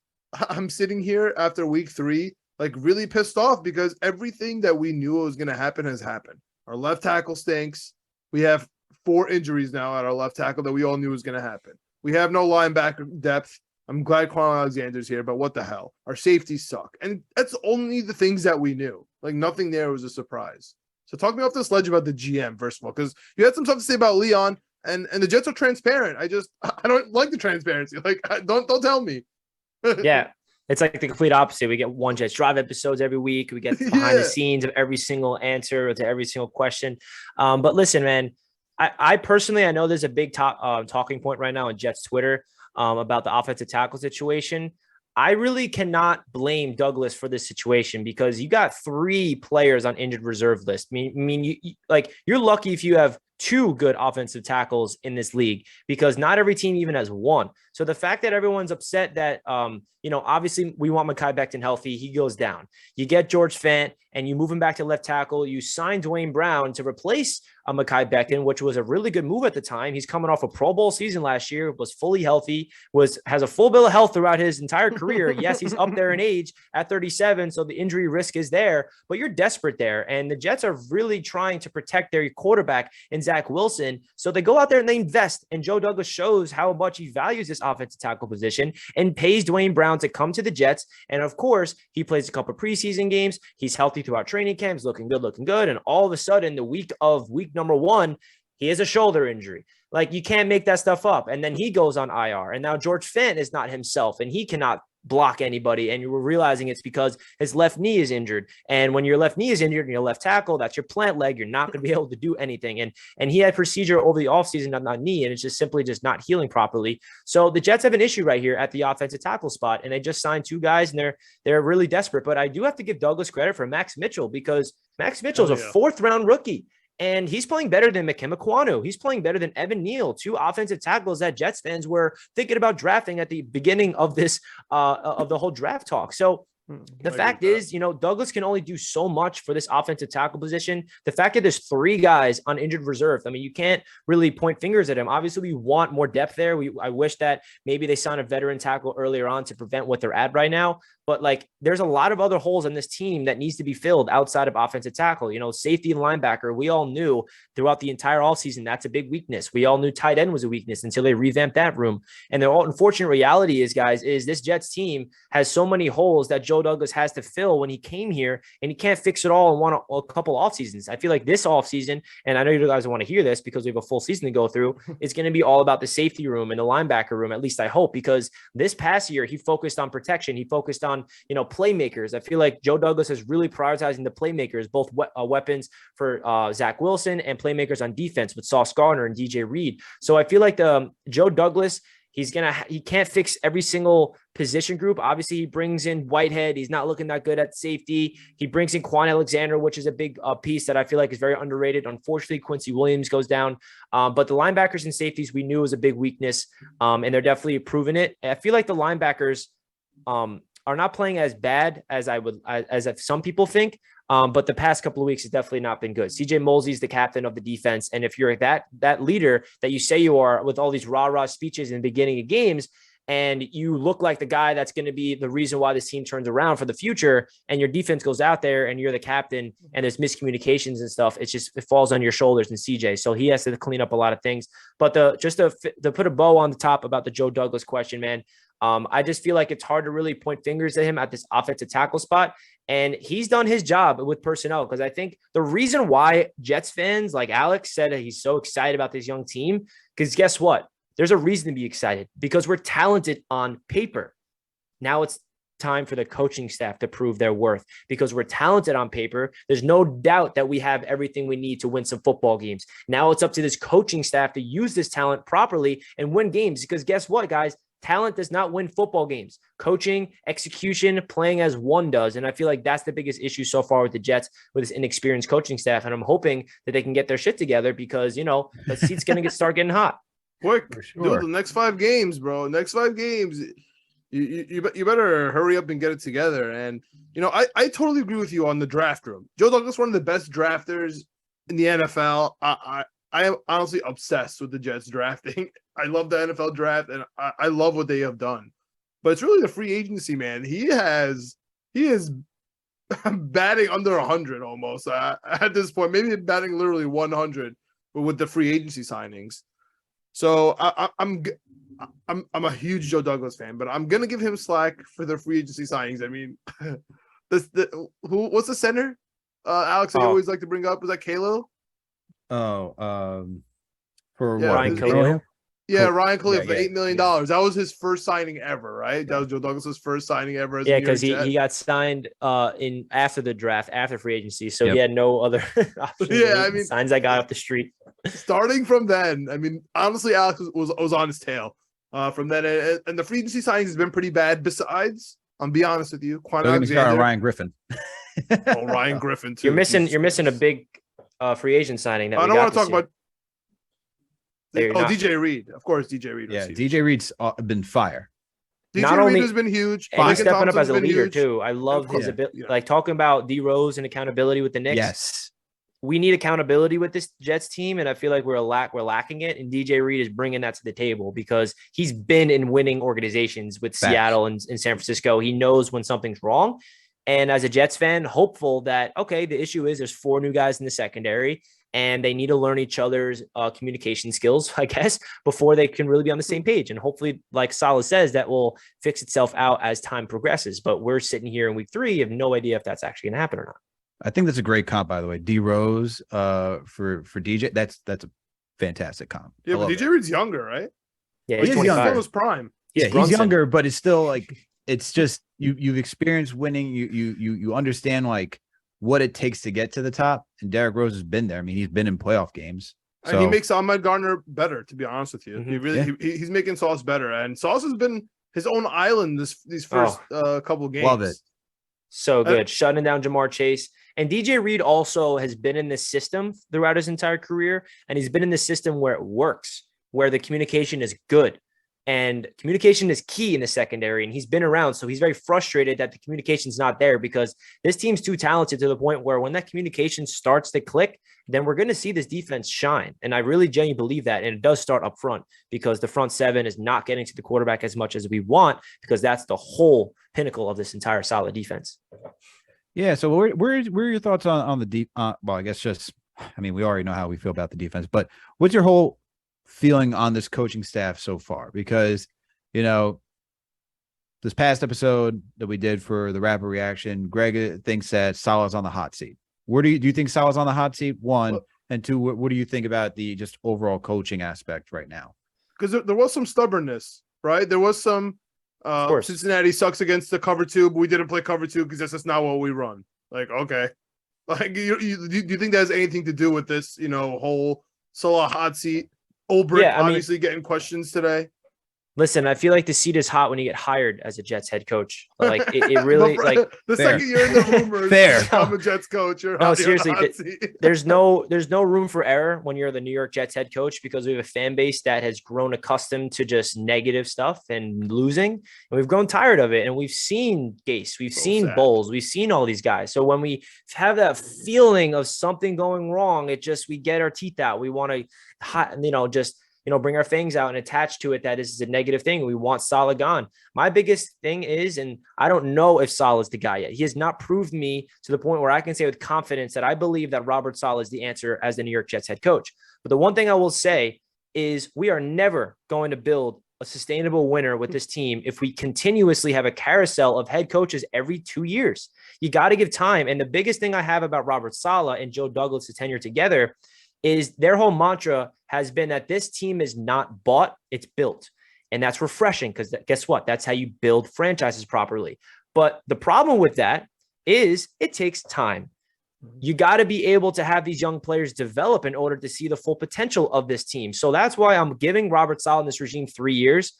I'm sitting here after week 3, like, really pissed off because everything that we knew was going to happen has happened. Our left tackle stinks. We have 4 injuries now at our left tackle that we all knew was going to happen. We have no linebacker depth. I'm glad Quan Alexander's here, but what the hell? Our safeties suck. And that's only the things that we knew. Like, nothing there was a surprise. So talk me off this ledge about the GM, first of all, because you had some stuff to say about Leon, and the Jets are transparent. I don't like the transparency. Like, don't tell me. Yeah. It's like the complete opposite. We get One Jets Drive episodes every week. We get behind the scenes of every single answer to every single question. But listen, man, I personally, I know there's a big talking point right now on Jets Twitter about the offensive tackle situation. I really cannot blame Douglas for this situation because you got 3 players on injured reserve list. I mean, you're lucky if you have 2 good offensive tackles in this league because not every team even has 1. So the fact that everyone's upset that, obviously we want Mekhi Becton healthy, he goes down. You get George Fant and you move him back to left tackle. You sign Dwayne Brown to replace Mekhi Becton, which was a really good move at the time. He's coming off a Pro Bowl season last year, was fully healthy, has a full bill of health throughout his entire career. Yes, he's up there in age at 37, so the injury risk is there, but you're desperate there. And the Jets are really trying to protect their quarterback in Zach Wilson. So they go out there and they invest, and Joe Douglas shows how much he values this offensive tackle position and pays Dwayne Brown to come to the Jets. And of course, he plays a couple of preseason games. He's healthy throughout training camps, looking good. And all of a sudden, the week number 1, he has a shoulder injury. Like, you can't make that stuff up. And then he goes on IR. And now George Fant is not himself, and he cannot block anybody. And you were realizing it's because his left knee is injured. And when your left knee is injured and your left tackle, that's your plant leg. You're not going to be able to do anything. And he had procedure over the offseason on that knee, and it's just simply just not healing properly. So the Jets have an issue right here at the offensive tackle spot. And they just signed 2 guys, and they're really desperate. But I do have to give Douglas credit for Max Mitchell, because Max Mitchell is a 4th-round rookie. And he's playing better than Mikem Ekwonu. He's playing better than Evan Neal, 2 offensive tackles that Jets fans were thinking about drafting at the beginning of this of the whole draft talk. So the fact is, Douglas can only do so much for this offensive tackle position. The fact that there's 3 guys on injured reserve, I mean, you can't really point fingers at him. Obviously, we want more depth there. I wish that maybe they signed a veteran tackle earlier on to prevent what they're at right now. But there's a lot of other holes on this team that needs to be filled outside of offensive tackle. Safety and linebacker, we all knew throughout the entire offseason, that's a big weakness. We all knew tight end was a weakness until they revamped that room. And the unfortunate reality is, guys, is this Jets team has so many holes that Joe Douglas has to fill when he came here, and he can't fix it all in a couple off seasons. I feel like this off season, and I know you guys want to hear this because we have a full season to go through, it's going to be all about the safety room and the linebacker room, at least I hope, because this past year he focused on protection. He focused on playmakers. I feel like Joe Douglas is really prioritizing the playmakers, both weapons for Zach Wilson and playmakers on defense with Sauce Gardner and DJ Reed. So I feel like Joe Douglas, he can't fix every single position group. Obviously, he brings in Whitehead. He's not looking that good at safety. He brings in Quan Alexander, which is a big piece that I feel like is very underrated. Unfortunately, Quincy Williams goes down. But the linebackers and safeties we knew was a big weakness, and they're definitely proving it. I feel like the linebackers are not playing as bad as as some people think. But the past couple of weeks has definitely not been good. CJ Mosley is the captain of the defense. And if you're that leader that you say you are with all these rah-rah speeches in the beginning of games, and you look like the guy that's going to be the reason why this team turns around for the future, and your defense goes out there and you're the captain and there's miscommunications and stuff, it falls on your shoulders and CJ. So he has to clean up a lot of things. But just to put a bow on the top about the Joe Douglas question, man, I just feel like it's hard to really point fingers at him at this offensive tackle spot. And he's done his job with personnel, because I think the reason why Jets fans like Alex said that he's so excited about this young team, because guess what? There's a reason to be excited, because we're talented on paper. Now it's time for the coaching staff to prove their worth, because we're talented on paper. There's no doubt that we have everything we need to win some football games. Now it's up to this coaching staff to use this talent properly and win games, because guess what, guys? Talent does not win football games. Coaching, execution, playing as one does. And I feel like that's the biggest issue so far with the Jets, with this inexperienced coaching staff. And I'm hoping that they can get their shit together, because, the seat's going to start getting hot. Quick, sure. Dude, the next 5 games, bro. Next 5 games, you better hurry up and get it together. And, I totally agree with you on the draft room. Joe Douglas, one of the best drafters in the NFL. I am honestly obsessed with the Jets drafting. I love the NFL draft, and I love what they have done. But it's really the free agency, man. He is batting under 100 almost at this point. Maybe batting literally 100 with the free agency signings. So I'm a huge Joe Douglas fan, but I'm gonna give him slack for the free agency signings. I mean, what's the center? Alex, I always like to bring up, was that Kalo? For Ryan Khalil. Yeah, Ryan Khalil for $8 million. Yeah. That was his first signing ever, right? That was Joe Douglas's first signing ever. Yeah, because he got signed in after the draft, after free agency, so he had no other options. Yeah, I mean, signs I got off the street. Starting from then, I mean, honestly, Alex was on his tail from then, and the free agency signings has been pretty bad. Besides, I'll be honest with you, Quentin Alexander, Ryan Griffin. Ryan Griffin too. You're missing a big free agent signing. That I don't want to talk year. about. DJ Reed, of course, DJ Reed. Yeah, DJ Reed's been fire. DJ Reed has been huge. And he's stepping up as a leader huge. too. I love his ability. Like talking about D Rose and accountability with the Knicks. Yes, we need accountability with this Jets team, and I feel like we're lacking it. And DJ Reed is bringing that to the table, because he's been in winning organizations with Seattle and San Francisco. He knows when something's wrong. And as a Jets fan, hopeful that, okay, the issue is there's 4 new guys in the secondary, and they need to learn each other's communication skills, I guess, before they can really be on the same page. And hopefully, like Salah says, that will fix itself out as time progresses. But we're sitting here in week 3, have no idea if that's actually going to happen or not. I think that's a great comp, by the way. D Rose for DJ. That's a fantastic comp. Yeah, but DJ Reed's younger, right? Yeah, he's 25. He's prime. Yeah, he's younger, but it's still like it's just you've experienced winning. You understand like what it takes to get to the top. And Derrick Rose has been there. I mean, he's been in playoff games. So, and he makes Ahmed Gardner better, to be honest with you. Mhm. He really he's making Sauce better. And Sauce has been his own island these first couple games. Love it. So good. Shutting down Jamar Chase. And DJ Reed also has been in this system throughout his entire career. And he's been in this system where it works, where the communication is good. And communication is key in the secondary. And he's been around. So he's very frustrated that the communication's not there because this team's too talented to the point where when that communication starts to click, then we're going to see this defense shine. And I really genuinely believe that. And it does start up front because the front seven is not getting to the quarterback as much as we want because that's the whole pinnacle of this entire solid defense. Yeah. So where are your thoughts on the deep? Well, I guess we already know how we feel about the defense, but what's your whole feeling on this coaching staff so far? Because, this past episode that we did for the rapid reaction, Greg thinks that Salah's on the hot seat. Where do you think Salah's on the hot seat? One, and two, what do you think about the just overall coaching aspect right now? Because there was some stubbornness, right? There was some Cincinnati sucks against the cover two, but we didn't play cover two because that's just not what we run. Like, okay. Like, do you think that has anything to do with this, whole Salah hot seat? Ulbrich obviously getting questions today. Listen, I feel like the seat is hot when you get hired as a Jets head coach. Like it really like the second you're in the rumors, I'm a Jets coach. No, seriously, there's no room for error when you're the New York Jets head coach because we have a fan base that has grown accustomed to just negative stuff and losing, and we've grown tired of it. And we've seen Gase, we've seen Bowles, we've seen all these guys. So when we have that feeling of something going wrong, we get our teeth out. We want to, bring our fangs out and attach to it that this is a negative thing. We want Salah gone. My biggest thing is, and I don't know if Salah is the guy yet. He has not proved me to the point where I can say with confidence that I believe that Robert Salah is the answer as the New York Jets head coach. But the one thing I will say is we are never going to build a sustainable winner with this team if we continuously have a carousel of head coaches every 2 years. You got to give time. And the biggest thing I have about Robert Salah and Joe Douglas' tenure together is their whole mantra has been that this team is not bought, it's built. And that's refreshing because guess what? That's how you build franchises properly. But the problem with that is it takes time. You got to be able to have these young players develop in order to see the full potential of this team. So that's why I'm giving Robert Salah and this regime 3 years.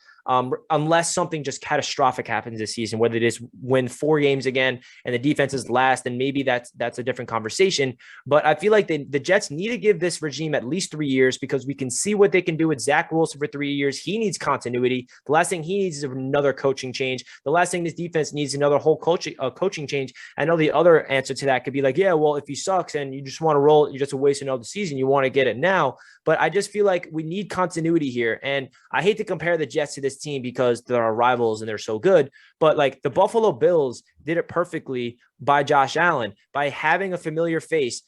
Unless something just catastrophic happens this season, whether it is win 4 games again and the defense is last, then maybe that's a different conversation. But I feel like the Jets need to give this regime at least 3 years because we can see what they can do with Zach Wilson for 3 years. He needs continuity. The last thing he needs is another coaching change. The last thing this defense needs is another whole coaching change. I know the other answer to that could be like, yeah, well, if he sucks and you just want to roll, you're just a waste another season. You want to get it now. But I just feel like we need continuity here. And I hate to compare the Jets to this team because they're our rivals and they're so good. But like the Buffalo Bills did it perfectly by Josh Allen, by having a familiar face,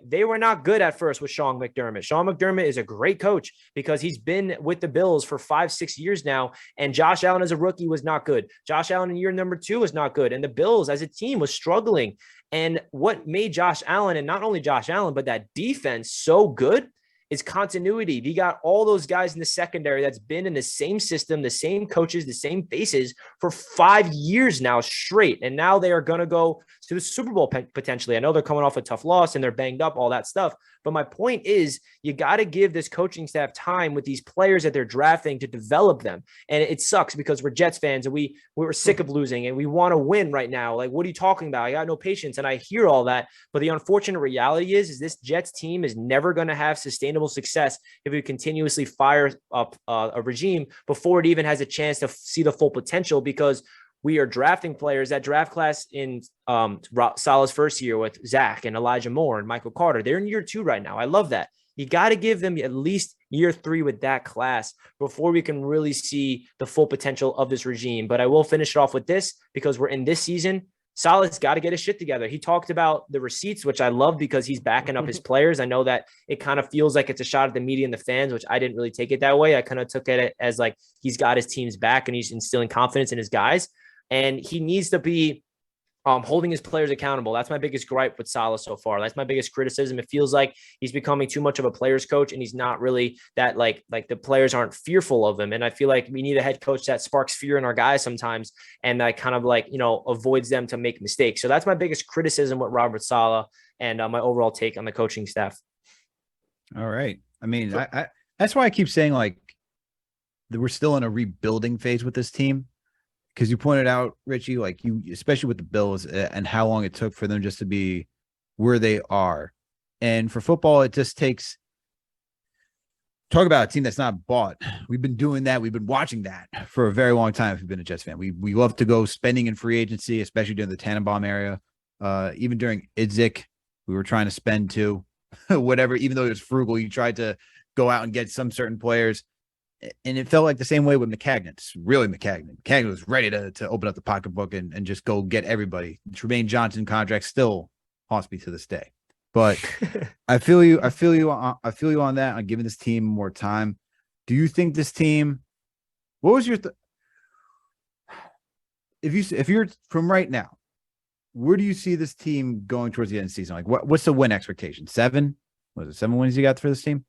they were not good at first with Sean McDermott. Sean McDermott is a great coach because he's been with the Bills for 5-6 years now. And Josh Allen as a rookie was not good. Josh Allen in year number 2 was not good. And the Bills as a team was struggling. And what made Josh Allen, and not only Josh Allen, but that defense so good is continuity. We got all those guys in the secondary that's been in the same system, the same coaches, the same faces for 5 years now straight. And now they are going to go to the Super Bowl potentially. I know they're coming off a tough loss and they're banged up, all that stuff. But my point is you got to give this coaching staff time with these players that they're drafting to develop them. And it sucks because we're Jets fans and we were sick of losing and we want to win right now. Like, what are you talking about? I got no patience. And I hear all that. But the unfortunate reality is this Jets team is never going to have sustainable success if we continuously fire up a regime before it even has a chance to see the full potential, because we are drafting players. That draft class in Salah's first year with Zach and Elijah Moore and Michael Carter, they're in year 2 right now. I love that. You got to give them at least year 3 with that class before we can really see the full potential of this regime. But I will finish it off with this because we're in this season. Salah's got to get his shit together. He talked about the receipts, which I love because he's backing up his players. I know that it kind of feels like it's a shot at the media and the fans, which I didn't really take it that way. I kind of took it as like he's got his team's back and he's instilling confidence in his guys. And he needs to be holding his players accountable. That's my biggest gripe with Salah so far. That's my biggest criticism. It feels like he's becoming too much of a players coach, and he's not really that like the players aren't fearful of him. And I feel like we need a head coach that sparks fear in our guys sometimes, and that kind of like, avoids them to make mistakes. So that's my biggest criticism with Robert Salah and my overall take on the coaching staff. All right. I mean, I that's why I keep saying like that we're still in a rebuilding phase with this team. Because you pointed out, Richie, like especially with the Bills and how long it took for them just to be where they are. And for football, it just takes, talk about a team that's not bought. We've been doing that. We've been watching that for a very long time. If you've been a Jets fan, we love to go spending in free agency, especially during the Tannenbaum era. Even during Idzik, we were trying to spend too, whatever, even though it was frugal, you tried to go out and get some certain players. And it felt like the same way with Maccagnan. It's really Maccagnan. Maccagnan was ready to open up the pocketbook and just go get everybody. Tremaine Johnson contract still haunts me to this day. But I feel you on that, on giving this team more time. Do you think this team, what was your if you're from right now, where do you see this team going towards the end of the season? Like what's the win expectation? 7? Was it 7 wins you got for this team?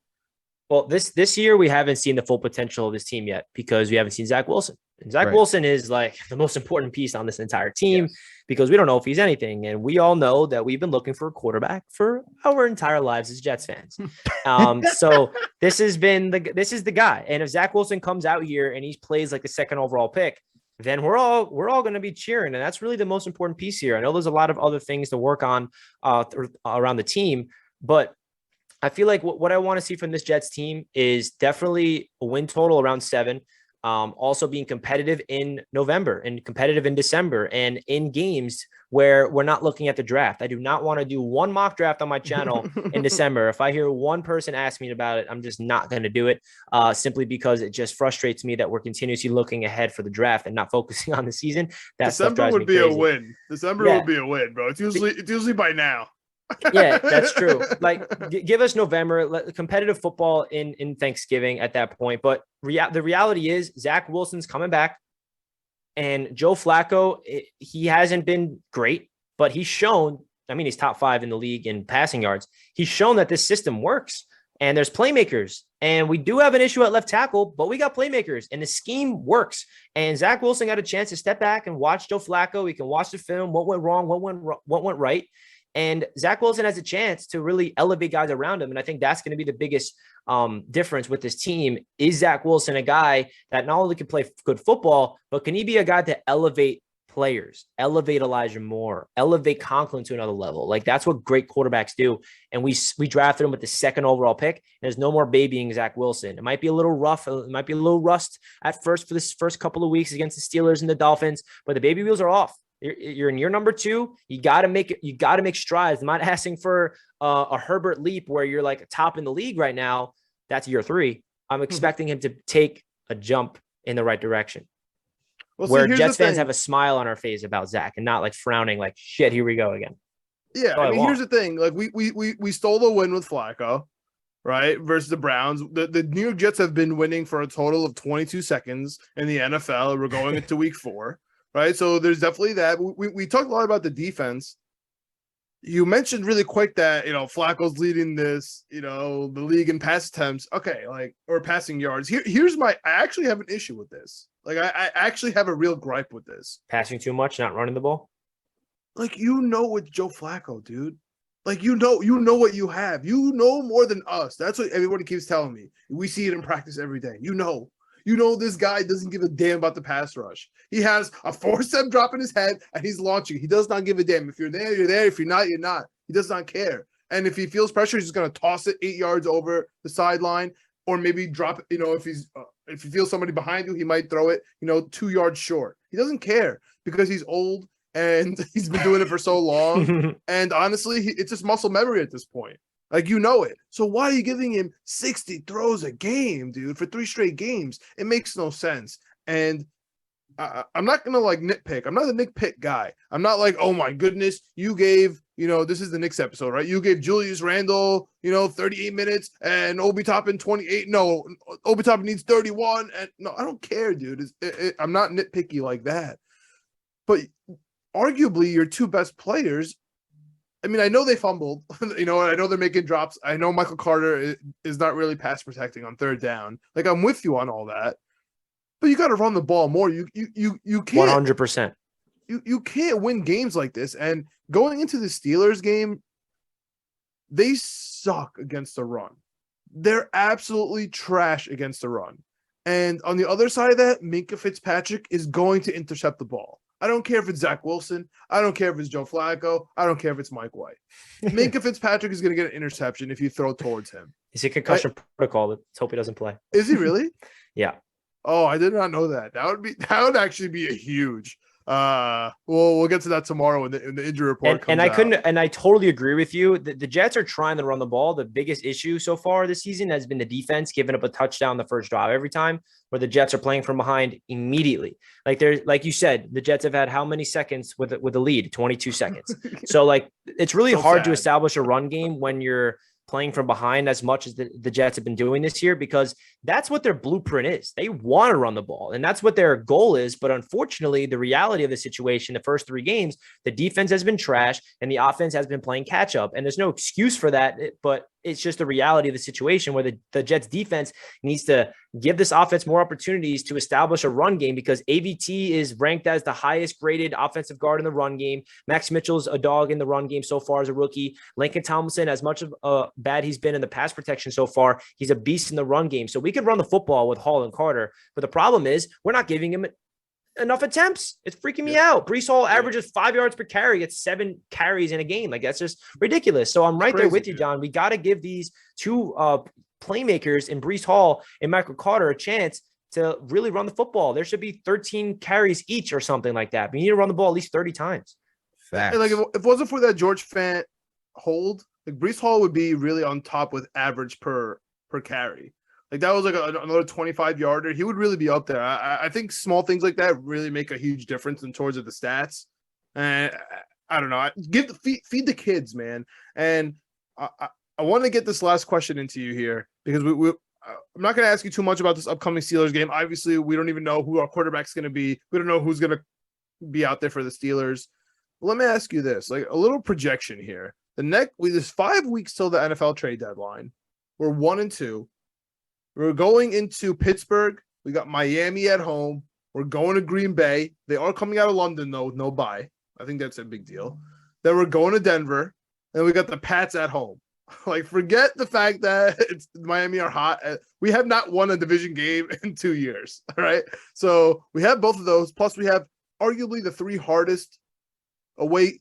Well, this year we haven't seen the full potential of this team yet because we haven't seen Zach Wilson. And Zach Wilson is like the most important piece on this entire team because we don't know if he's anything. And we all know that we've been looking for a quarterback for our entire lives as Jets fans. So this is the guy. And if Zach Wilson comes out here and he plays like the second overall pick, then we're all going to be cheering. And that's really the most important piece here. I know there's a lot of other things to work on around the team, but I feel like what I want to see from this Jets team is definitely a win total around 7. Also being competitive in November and competitive in December and in games where we're not looking at the draft. I do not want to do one mock draft on my channel in December. If I hear one person ask me about it, I'm just not going to do it simply because it just frustrates me that we're continuously looking ahead for the draft and not focusing on the season. That December would be a win. December would be a win, bro. It's usually by now. Yeah, that's true. Like, give us November, competitive football in Thanksgiving at that point. But the reality is Zach Wilson's coming back, and Joe Flacco, he hasn't been great, but he's shown, I mean, he's top 5 in the league in passing yards. He's shown that this system works, and there's playmakers. And we do have an issue at left tackle, but we got playmakers, and the scheme works. And Zach Wilson got a chance to step back and watch Joe Flacco. He can watch the film, what went wrong, what went right. And Zach Wilson has a chance to really elevate guys around him. And I think that's going to be the biggest difference with this team. Is Zach Wilson a guy that not only can play good football, but can he be a guy to elevate players, elevate Elijah Moore, elevate Conklin to another level? Like, that's what great quarterbacks do. And we drafted him with the 2nd overall pick. And there's no more babying Zach Wilson. It might be a little rough. It might be a little rust at first for this first couple of weeks against the Steelers and the Dolphins, but the baby wheels are off. You're in year number 2. You got to make strides. I'm not asking for a Herbert leap where you're like top in the league right now. That's year 3. I'm expecting him to take a jump in the right direction. Well, where Jets fans have a smile on our face about Zach and not like frowning like, shit, here we go again. Yeah, I mean, here's the thing. Like we stole the win with Flacco, right? Versus the Browns. The New York Jets have been winning for a total of 22 seconds in the NFL. We're going into week 4. Right. So there's definitely that. We talked a lot about the defense. You mentioned really quick that, Flacco's leading this, the league in pass attempts. Okay. Or passing yards. Here's I actually have an issue with this. Like, I actually have a real gripe with this. Passing too much, not running the ball. Like, with Joe Flacco, dude. Like, you know what you have. You know more than us. That's what everybody keeps telling me. We see it in practice every day. This guy doesn't give a damn about the pass rush. He has a 4-step drop in his head, and he's launching. He does not give a damn. If you're there, you're there. If you're not, you're not. He does not care. And if he feels pressure, he's just going to toss it 8 yards over the sideline, or maybe drop it. If he feels somebody behind you, he might throw it, 2 yards short. He doesn't care because he's old and he's been doing it for so long. And honestly, it's just muscle memory at this point. Like, it. So why are you giving him 60 throws a game, dude, for 3 straight games? It makes no sense. And I'm not going to, nitpick. I'm not a nitpick guy. I'm not like, oh, my goodness, you gave, this is the Knicks episode, right? You gave Julius Randle, 38 minutes and Obi Toppin 28. No, Obi Toppin needs 31. And no, I don't care, dude. I'm not nitpicky like that. But arguably your two best players. I mean, I know they fumbled, I know they're making drops. I know Michael Carter is not really pass protecting on third down. Like, I'm with you on all that, but you got to run the ball more. You can't 100%. You can't win games like this. And going into the Steelers game, they suck against the run. They're absolutely trash against the run. And on the other side of that, Minkah Fitzpatrick is going to intercept the ball. I don't care if it's Zach Wilson. I don't care if it's Joe Flacco. I don't care if it's Mike White. Minkah Fitzpatrick is going to get an interception if you throw towards him. He's a concussion protocol. Let's hope he doesn't play. Is he really? Yeah. Oh, I did not know that. That would actually be a huge. We'll get to that tomorrow when the injury report comes out. And I totally agree with you. The Jets are trying to run the ball. The biggest issue so far this season has been the defense giving up a touchdown the first drive every time, where the Jets are playing from behind immediately. Like you said, the Jets have had how many seconds with the lead? 22 seconds. So like, it's really hard to establish a run game when you're playing from behind as much as the Jets have been doing this year, because that's what their blueprint is. They want to run the ball, and that's what their goal is. But unfortunately, the reality of the situation, the first 3 games, the defense has been trash and the offense has been playing catch up. And there's no excuse for that, but it's just the reality of the situation where the Jets defense needs to give this offense more opportunities to establish a run game, because AVT is ranked as the highest graded offensive guard in the run game. Max Mitchell's a dog in the run game so far as a rookie. Lincoln Tomlinson, as much of bad he's been in the pass protection so far, he's a beast in the run game. So we could run the football with Hall and Carter, but the problem is we're not giving him enough attempts. It's freaking me out. Breece Hall averages 5 yards per carry. It's 7 carries in a game. Like, that's just ridiculous. So I'm right there with you, John. We got to give these two playmakers in Breece Hall and Michael Carter a chance to really run the football. There should be 13 carries each or something like that. We need to run the ball at least 30 times. Facts. And like, if it wasn't for that George Fant hold, like, Breece Hall would be really on top with average per carry. Like, that was like another 25-yarder. He would really be up there. I think small things like that really make a huge difference in terms of the stats. And I don't know. Feed the kids, man. And I want to get this last question into you here, because I'm not going to ask you too much about this upcoming Steelers game. Obviously, we don't even know who our quarterback's going to be. We don't know who's going to be out there for the Steelers. But let me ask you this, like, a little projection here. There's 5 weeks till the NFL trade deadline. We're 1-2. We're going into Pittsburgh. We got Miami at home. We're going to Green Bay. They are coming out of London, though, with no bye. I think that's a big deal. Then we're going to Denver. And we got the Pats at home. Like, forget the fact that Miami are hot. We have not won a division game in 2 years. All right. So we have both of those. Plus, we have arguably the 3 hardest away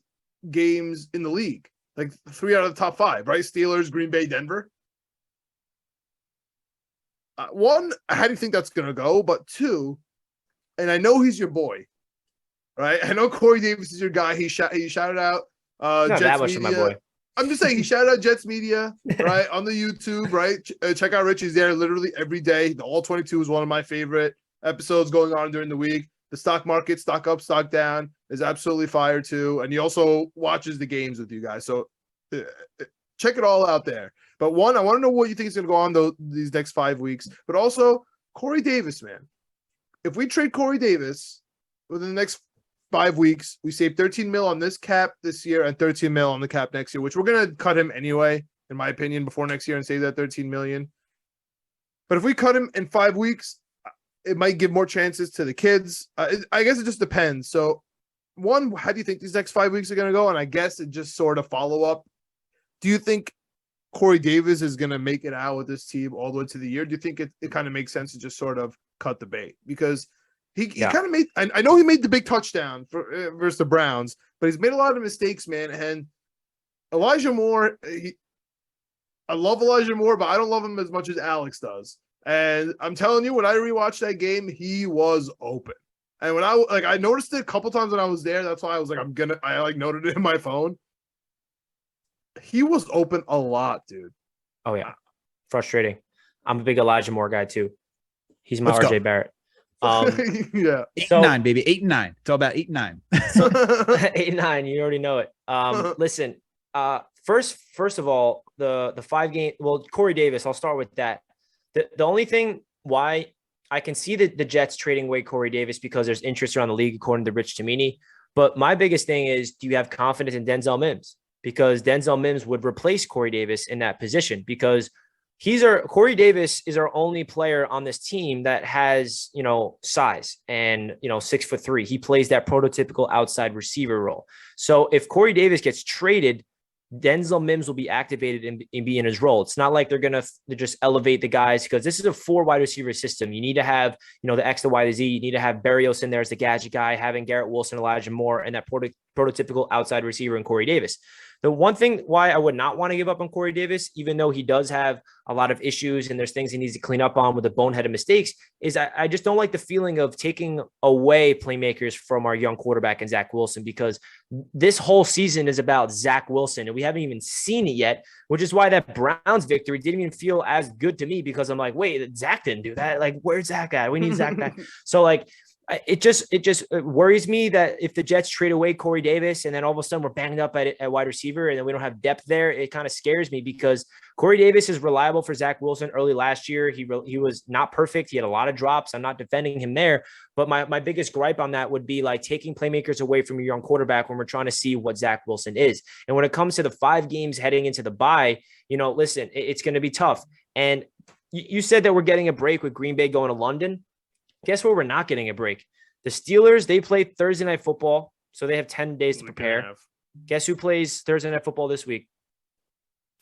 games in the league. Like, 3 out of the top 5, right? Steelers, Green Bay, Denver. One, how do you think that's going to go? But 2, and I know he's your boy, right? I know Corey Davis is your guy. He shouted out Not Jets that much Media. for my boy. I'm just saying, he shouted out Jets Media, right, on the YouTube, right? Check out Richie's there literally every day. The All 22 is one of my favorite episodes going on during the week. The stock market, stock up, stock down, is absolutely fire too. And he also watches the games with you guys. So check it all out there. But one, I want to know what you think is going to go on these next 5 weeks. But also, Corey Davis, man. If we trade Corey Davis within the next 5 weeks, we save $13 million on this cap this year and $13 million on the cap next year, which we're going to cut him anyway, in my opinion, before next year and save that $13 million. But if we cut him in 5 weeks, it might give more chances to the kids. I guess it just depends. So, one, how do you think these next 5 weeks are going to go? And I guess it just sort of follow up. Do you think Corey Davis is going to make it out with this team all the way to the year? Do you think it kind of makes sense to just sort of cut the bait? Because he kind of made – I know he made the big touchdown versus the Browns, but he's made a lot of mistakes, man. And Elijah Moore, I love Elijah Moore, but I don't love him as much as Alex does. And I'm telling you, when I rewatched that game, he was open. And when I noticed it a couple times when I was there, that's why I was like, I noted it in my phone. He was open a lot, dude. Oh, yeah. Frustrating. I'm a big Elijah Moore guy, too. He's my Let's RJ go. Barret. Yeah. 8 and 9, baby. 8 and 9. It's all about 8 and 9. 8 and 9. You already know it. Listen, first of all, the 5 game. Well, Corey Davis, I'll start with that. The only thing why I can see the Jets trading away Corey Davis because there's interest around the league, according to Rich Tamini. But my biggest thing is, do you have confidence in Denzel Mims? Because Denzel Mims would replace Corey Davis in that position, because Corey Davis is our only player on this team that has, size and, 6'3". He plays that prototypical outside receiver role. So if Corey Davis gets traded, Denzel Mims will be activated and be in his role. It's not like they're going to just elevate the guys, because this is a 4 wide receiver system. You need to have, the X, the Y, the Z. You need to have Barrios in there as the gadget guy, having Garrett Wilson, Elijah Moore, and that prototypical outside receiver in Corey Davis. The one thing why I would not want to give up on Corey Davis, even though he does have a lot of issues and there's things he needs to clean up on with the boneheaded mistakes, is I just don't like the feeling of taking away playmakers from our young quarterback and Zach Wilson, because this whole season is about Zach Wilson and we haven't even seen it yet, which is why that Browns victory didn't even feel as good to me, because I'm like, wait, Zach didn't do that. Like, where's Zach at? We need Zach back. So it just worries me that if the Jets trade away Corey Davis and then all of a sudden we're banged up at wide receiver and then we don't have depth there, it kind of scares me, because Corey Davis is reliable for Zach Wilson. Early last year, he was not perfect. He had a lot of drops. I'm not defending him there, but my biggest gripe on that would be like taking playmakers away from your young quarterback when we're trying to see what Zach Wilson is. And when it comes to the 5 games heading into the bye, listen, it's going to be tough. And you said that we're getting a break with Green Bay going to London. Guess where we're not getting a break? The Steelers, they play Thursday Night Football, so they have 10 days to prepare. Guess who plays Thursday Night Football this week?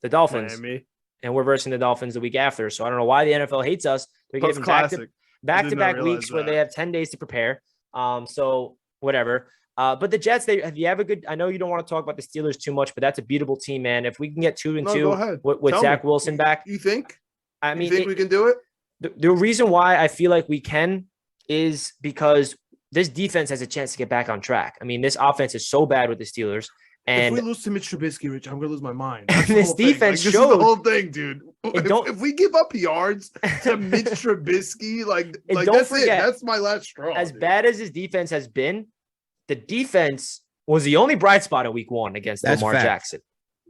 The Dolphins. Miami. And we're versing the Dolphins the week after. So I don't know why the NFL hates us. They're giving back-to-back weeks where they have 10 days to prepare. So whatever. But the Jets, you have a good. I know you don't want to talk about the Steelers too much, but that's a beatable team, man. If we can get 2-2 with Zach Wilson back, you think? I mean, we can do it? The reason why I feel like we can is because this defense has a chance to get back on track. I mean, this offense is so bad with the Steelers. And if we lose to Mitch Trubisky, Rich, I'm going to lose my mind. This defense showed. This is the whole thing, dude. If we give up yards to Mitch Trubisky, that's it. That's my last straw. As bad as his defense has been, the defense was the only bright spot in week 1 against Lamar Jackson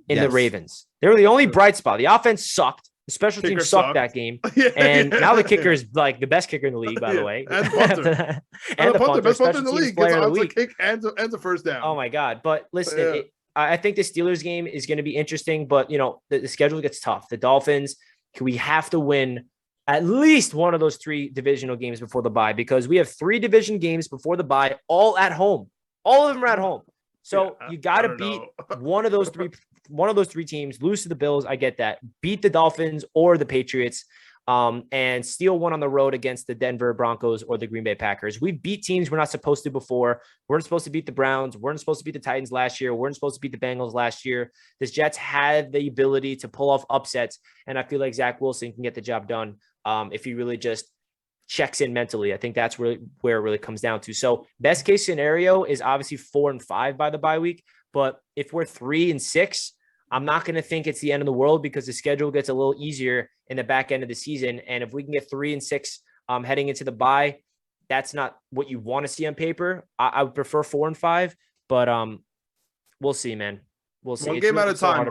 in the Ravens. They were the only bright spot. The offense sucked. The special team sucked that game. Now the kicker is like the best kicker in the league, by the way. And the punter. and the punter. Best punter in the league. Gets a kick and a first down. Oh, my God. But listen, I think the Steelers game is going to be interesting, but, the schedule gets tough. The Dolphins, we have to win at least one of those 3 divisional games before the bye, because we have 3 division games before the bye, all at home. All of them are at home. So you got to beat one of those 3 teams, lose to the Bills. I get that. Beat the Dolphins or the Patriots, and steal one on the road against the Denver Broncos or the Green Bay Packers. We beat teams we're not supposed to before. We weren't supposed to beat the Browns. We weren't supposed to beat the Titans last year. We weren't supposed to beat the Bengals last year. This Jets had the ability to pull off upsets, and I feel like Zach Wilson can get the job done if he really just checks in mentally. I think that's really where it really comes down to. So best case scenario is obviously 4-5 by the bye week. But if we're 3-6, I'm not going to think it's the end of the world, because the schedule gets a little easier in the back end of the season. And if we can get 3-6 heading into the bye, that's not what you want to see on paper. I would prefer 4-5, but we'll see, man. We'll see. One game at a time.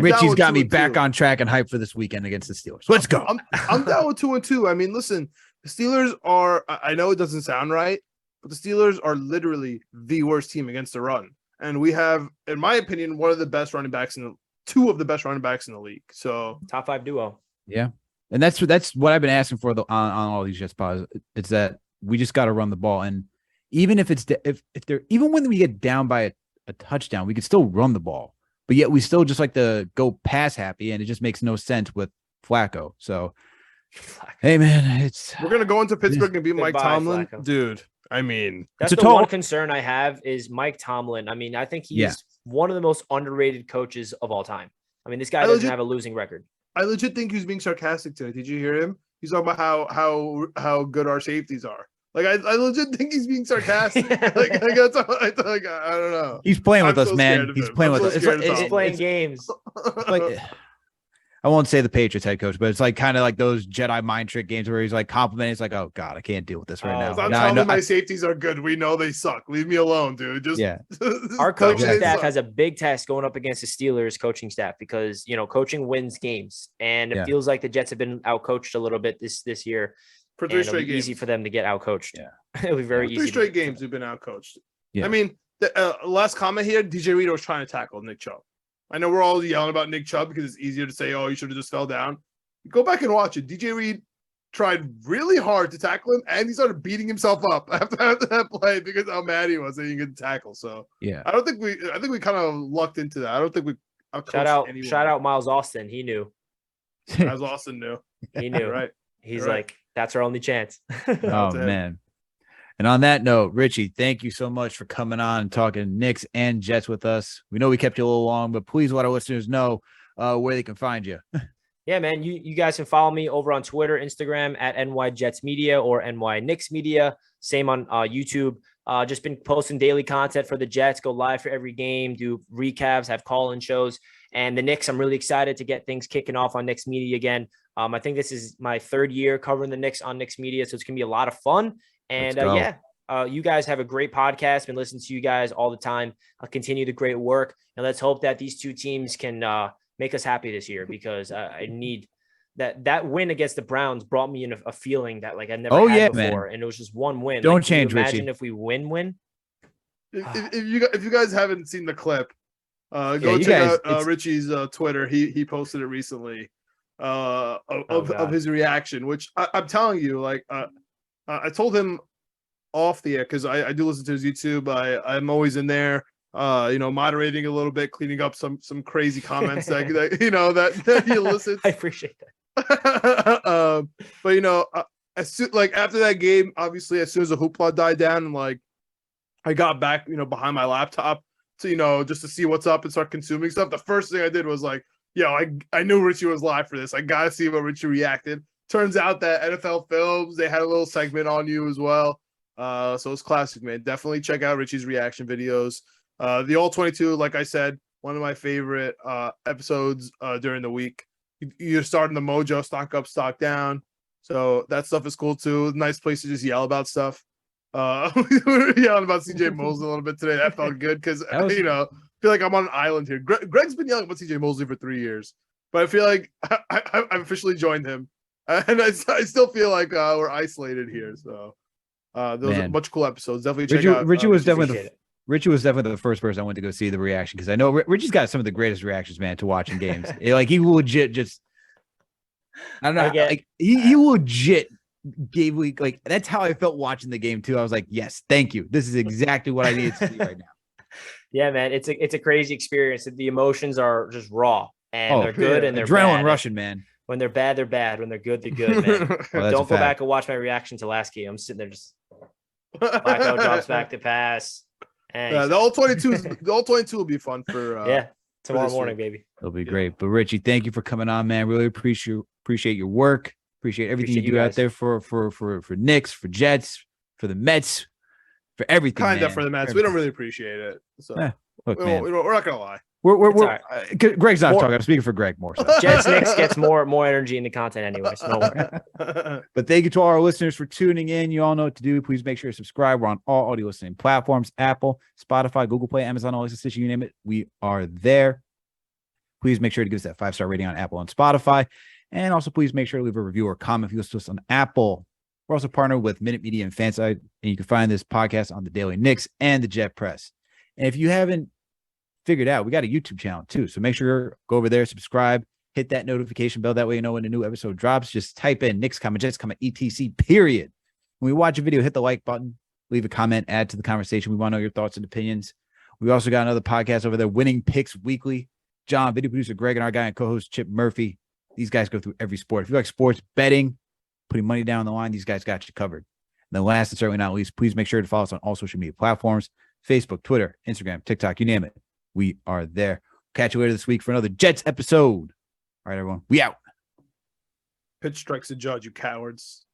Richie's got me back on track and hyped for this weekend against the Steelers. Let's go. I'm down with 2-2. I mean, listen, the Steelers are, I know it doesn't sound right, but the Steelers are literally the worst team against the run. And we have, in my opinion, one of the best running backs two of the best running backs in the league. So top 5 duo. Yeah. And that's what I've been asking for on all these Jets pods. It's that we just got to run the ball. And even if even when we get down by a touchdown, we could still run the ball, but yet we still just like to go pass happy. And it just makes no sense with Flacco. So, hey man, we're going to go into Pittsburgh and beat Mike Tomlin. Flacco. Dude. I mean, that's the one concern I have is Mike Tomlin. I mean, I think he's one of the most underrated coaches of all time. I mean, this guy doesn't have a losing record. I legit think he's being sarcastic today. Did you hear him? He's talking about how good our safeties are. Like, I legit think he's being sarcastic. I don't know. He's playing with us, man. He's playing with us. He's playing games. Like, I won't say the Patriots head coach, but it's like kind of like those Jedi mind trick games where he's like complimenting. It's like, oh God, I can't deal with this right now. I'm telling my safeties are good. We know they suck. Leave me alone, dude. Our coaching staff has a big test going up against the Steelers coaching staff, because coaching wins games, and it feels like the Jets have been outcoached a little bit this year. For 3 straight games, easy for them to get outcoached. Yeah, it'll be very easy. 3 straight games we've been outcoached. Yeah. I mean, Last comment here, DJ Reed was trying to tackle Nick Chubb. I know we're all yelling about Nick Chubb because it's easier to say, oh, you should have just fell down. Go back and watch it. DJ Reed tried really hard to tackle him, and he started beating himself up after that play because how mad he was that he couldn't tackle. So Yeah. I think we kind of lucked into that. I don't think we shout out Miles Austin. He knew. Miles Austin knew. He knew. Right. He's right. like, that's our only chance. Oh, man. And on that note, Richie, thank you so much for coming on and talking Knicks and Jets with us. We know we kept you a little long, but please let our listeners know where they can find you. Yeah, man. You guys can follow me over on Twitter, Instagram at NY Jets Media or NY Knicks Media. Same on YouTube. Just been posting daily content for the Jets. Go live for every game, do recaps, have call-in shows. And the Knicks, I'm really excited to get things kicking off on Knicks Media again. I think this is my third year covering the Knicks on Knicks Media, so it's going to be a lot of fun. And you guys have a great podcast. Been listening to you guys all the time. I'll continue the great work. And let's hope that these two teams can make us happy this year, because I need that win against the Browns brought me in a feeling that like I never had before. Man. And it was just one win. Don't change, Richie. Imagine if we win. If you guys haven't seen the clip, go check out Richie's Twitter. He posted it recently of his reaction, which I'm telling you, like I told him off the air because I do listen to his YouTube. I'm always in there, moderating a little bit, cleaning up some crazy comments that he listens. I appreciate that. But after that game, obviously, as soon as the hoopla died down and like I got back, behind my laptop to just to see what's up and start consuming stuff, the first thing I did was like, I knew Richie was live for this. I gotta see what Richie reacted. Turns out that NFL Films, they had a little segment on you as well. So it's classic, man. Definitely check out Richie's reaction videos. The All 22, like I said, one of my favorite episodes during the week. You're starting the mojo, stock up, stock down. So that stuff is cool too. Nice place to just yell about stuff. We were yelling about CJ Mosley a little bit today. That felt good because I feel like I'm on an island here. Greg's been yelling about CJ Mosley for 3 years, but I feel like I've officially joined him, and I still feel like we're isolated here. So those are a bunch of cool episodes. Definitely check out. Richie was definitely the first person I went to go see the reaction, because I know Richie's got some of the greatest reactions, man, to watching games. Like he legit just, I don't know, like he legit gave me, like, that's how I felt watching the game too. I was like, yes, thank you. This is exactly what I needed to see right now. Yeah, man, it's a crazy experience. The emotions are just raw, and they're good and they're adrenaline bad. rushing, man. When they're bad, they're bad. When they're good, man. Don't go back and watch my reaction to last game. I'm sitting there just Flacco drops back to pass. The all 22 will be fun for tomorrow morning, baby. It'll be great. But Richie, thank you for coming on, man. Really appreciate your work. Appreciate everything you do out there for Knicks, for Jets, for the Mets, for everything. For the Mets. We don't really appreciate it. So look, man, we're not gonna lie. Greg's not talking. I'm speaking for Greg more. So. Jets Knicks gets more energy in the content anyway. So no worry. But thank you to all our listeners for tuning in. You all know what to do. Please make sure to subscribe. We're on all audio listening platforms: Apple, Spotify, Google Play, Amazon, Alexa, you name it. We are there. Please make sure to give us that 5-star rating on Apple and Spotify. And also, please make sure to leave a review or comment if you listen to us on Apple. We're also partnered with Minute Media and Fanside, and you can find this podcast on the Daily Knicks and the Jet Press. And if you haven't figured out, we got a YouTube channel too. So make sure to go over there, subscribe, hit that notification bell. That way you know when a new episode drops. Just type in Knicks, Jets, etc. Period. When we watch a video, hit the like button, leave a comment, add to the conversation. We want to know your thoughts and opinions. We also got another podcast over there, Winning Picks Weekly. John, video producer Greg, and our guy and co-host Chip Murphy. These guys go through every sport. If you like sports betting, putting money down on the line, these guys got you covered. And then last and certainly not least, please make sure to follow us on all social media platforms: Facebook, Twitter, Instagram, TikTok, you name it. We are there. Catch you later this week for another Jets episode. All right, everyone. We out. Pitch strikes the judge, you cowards.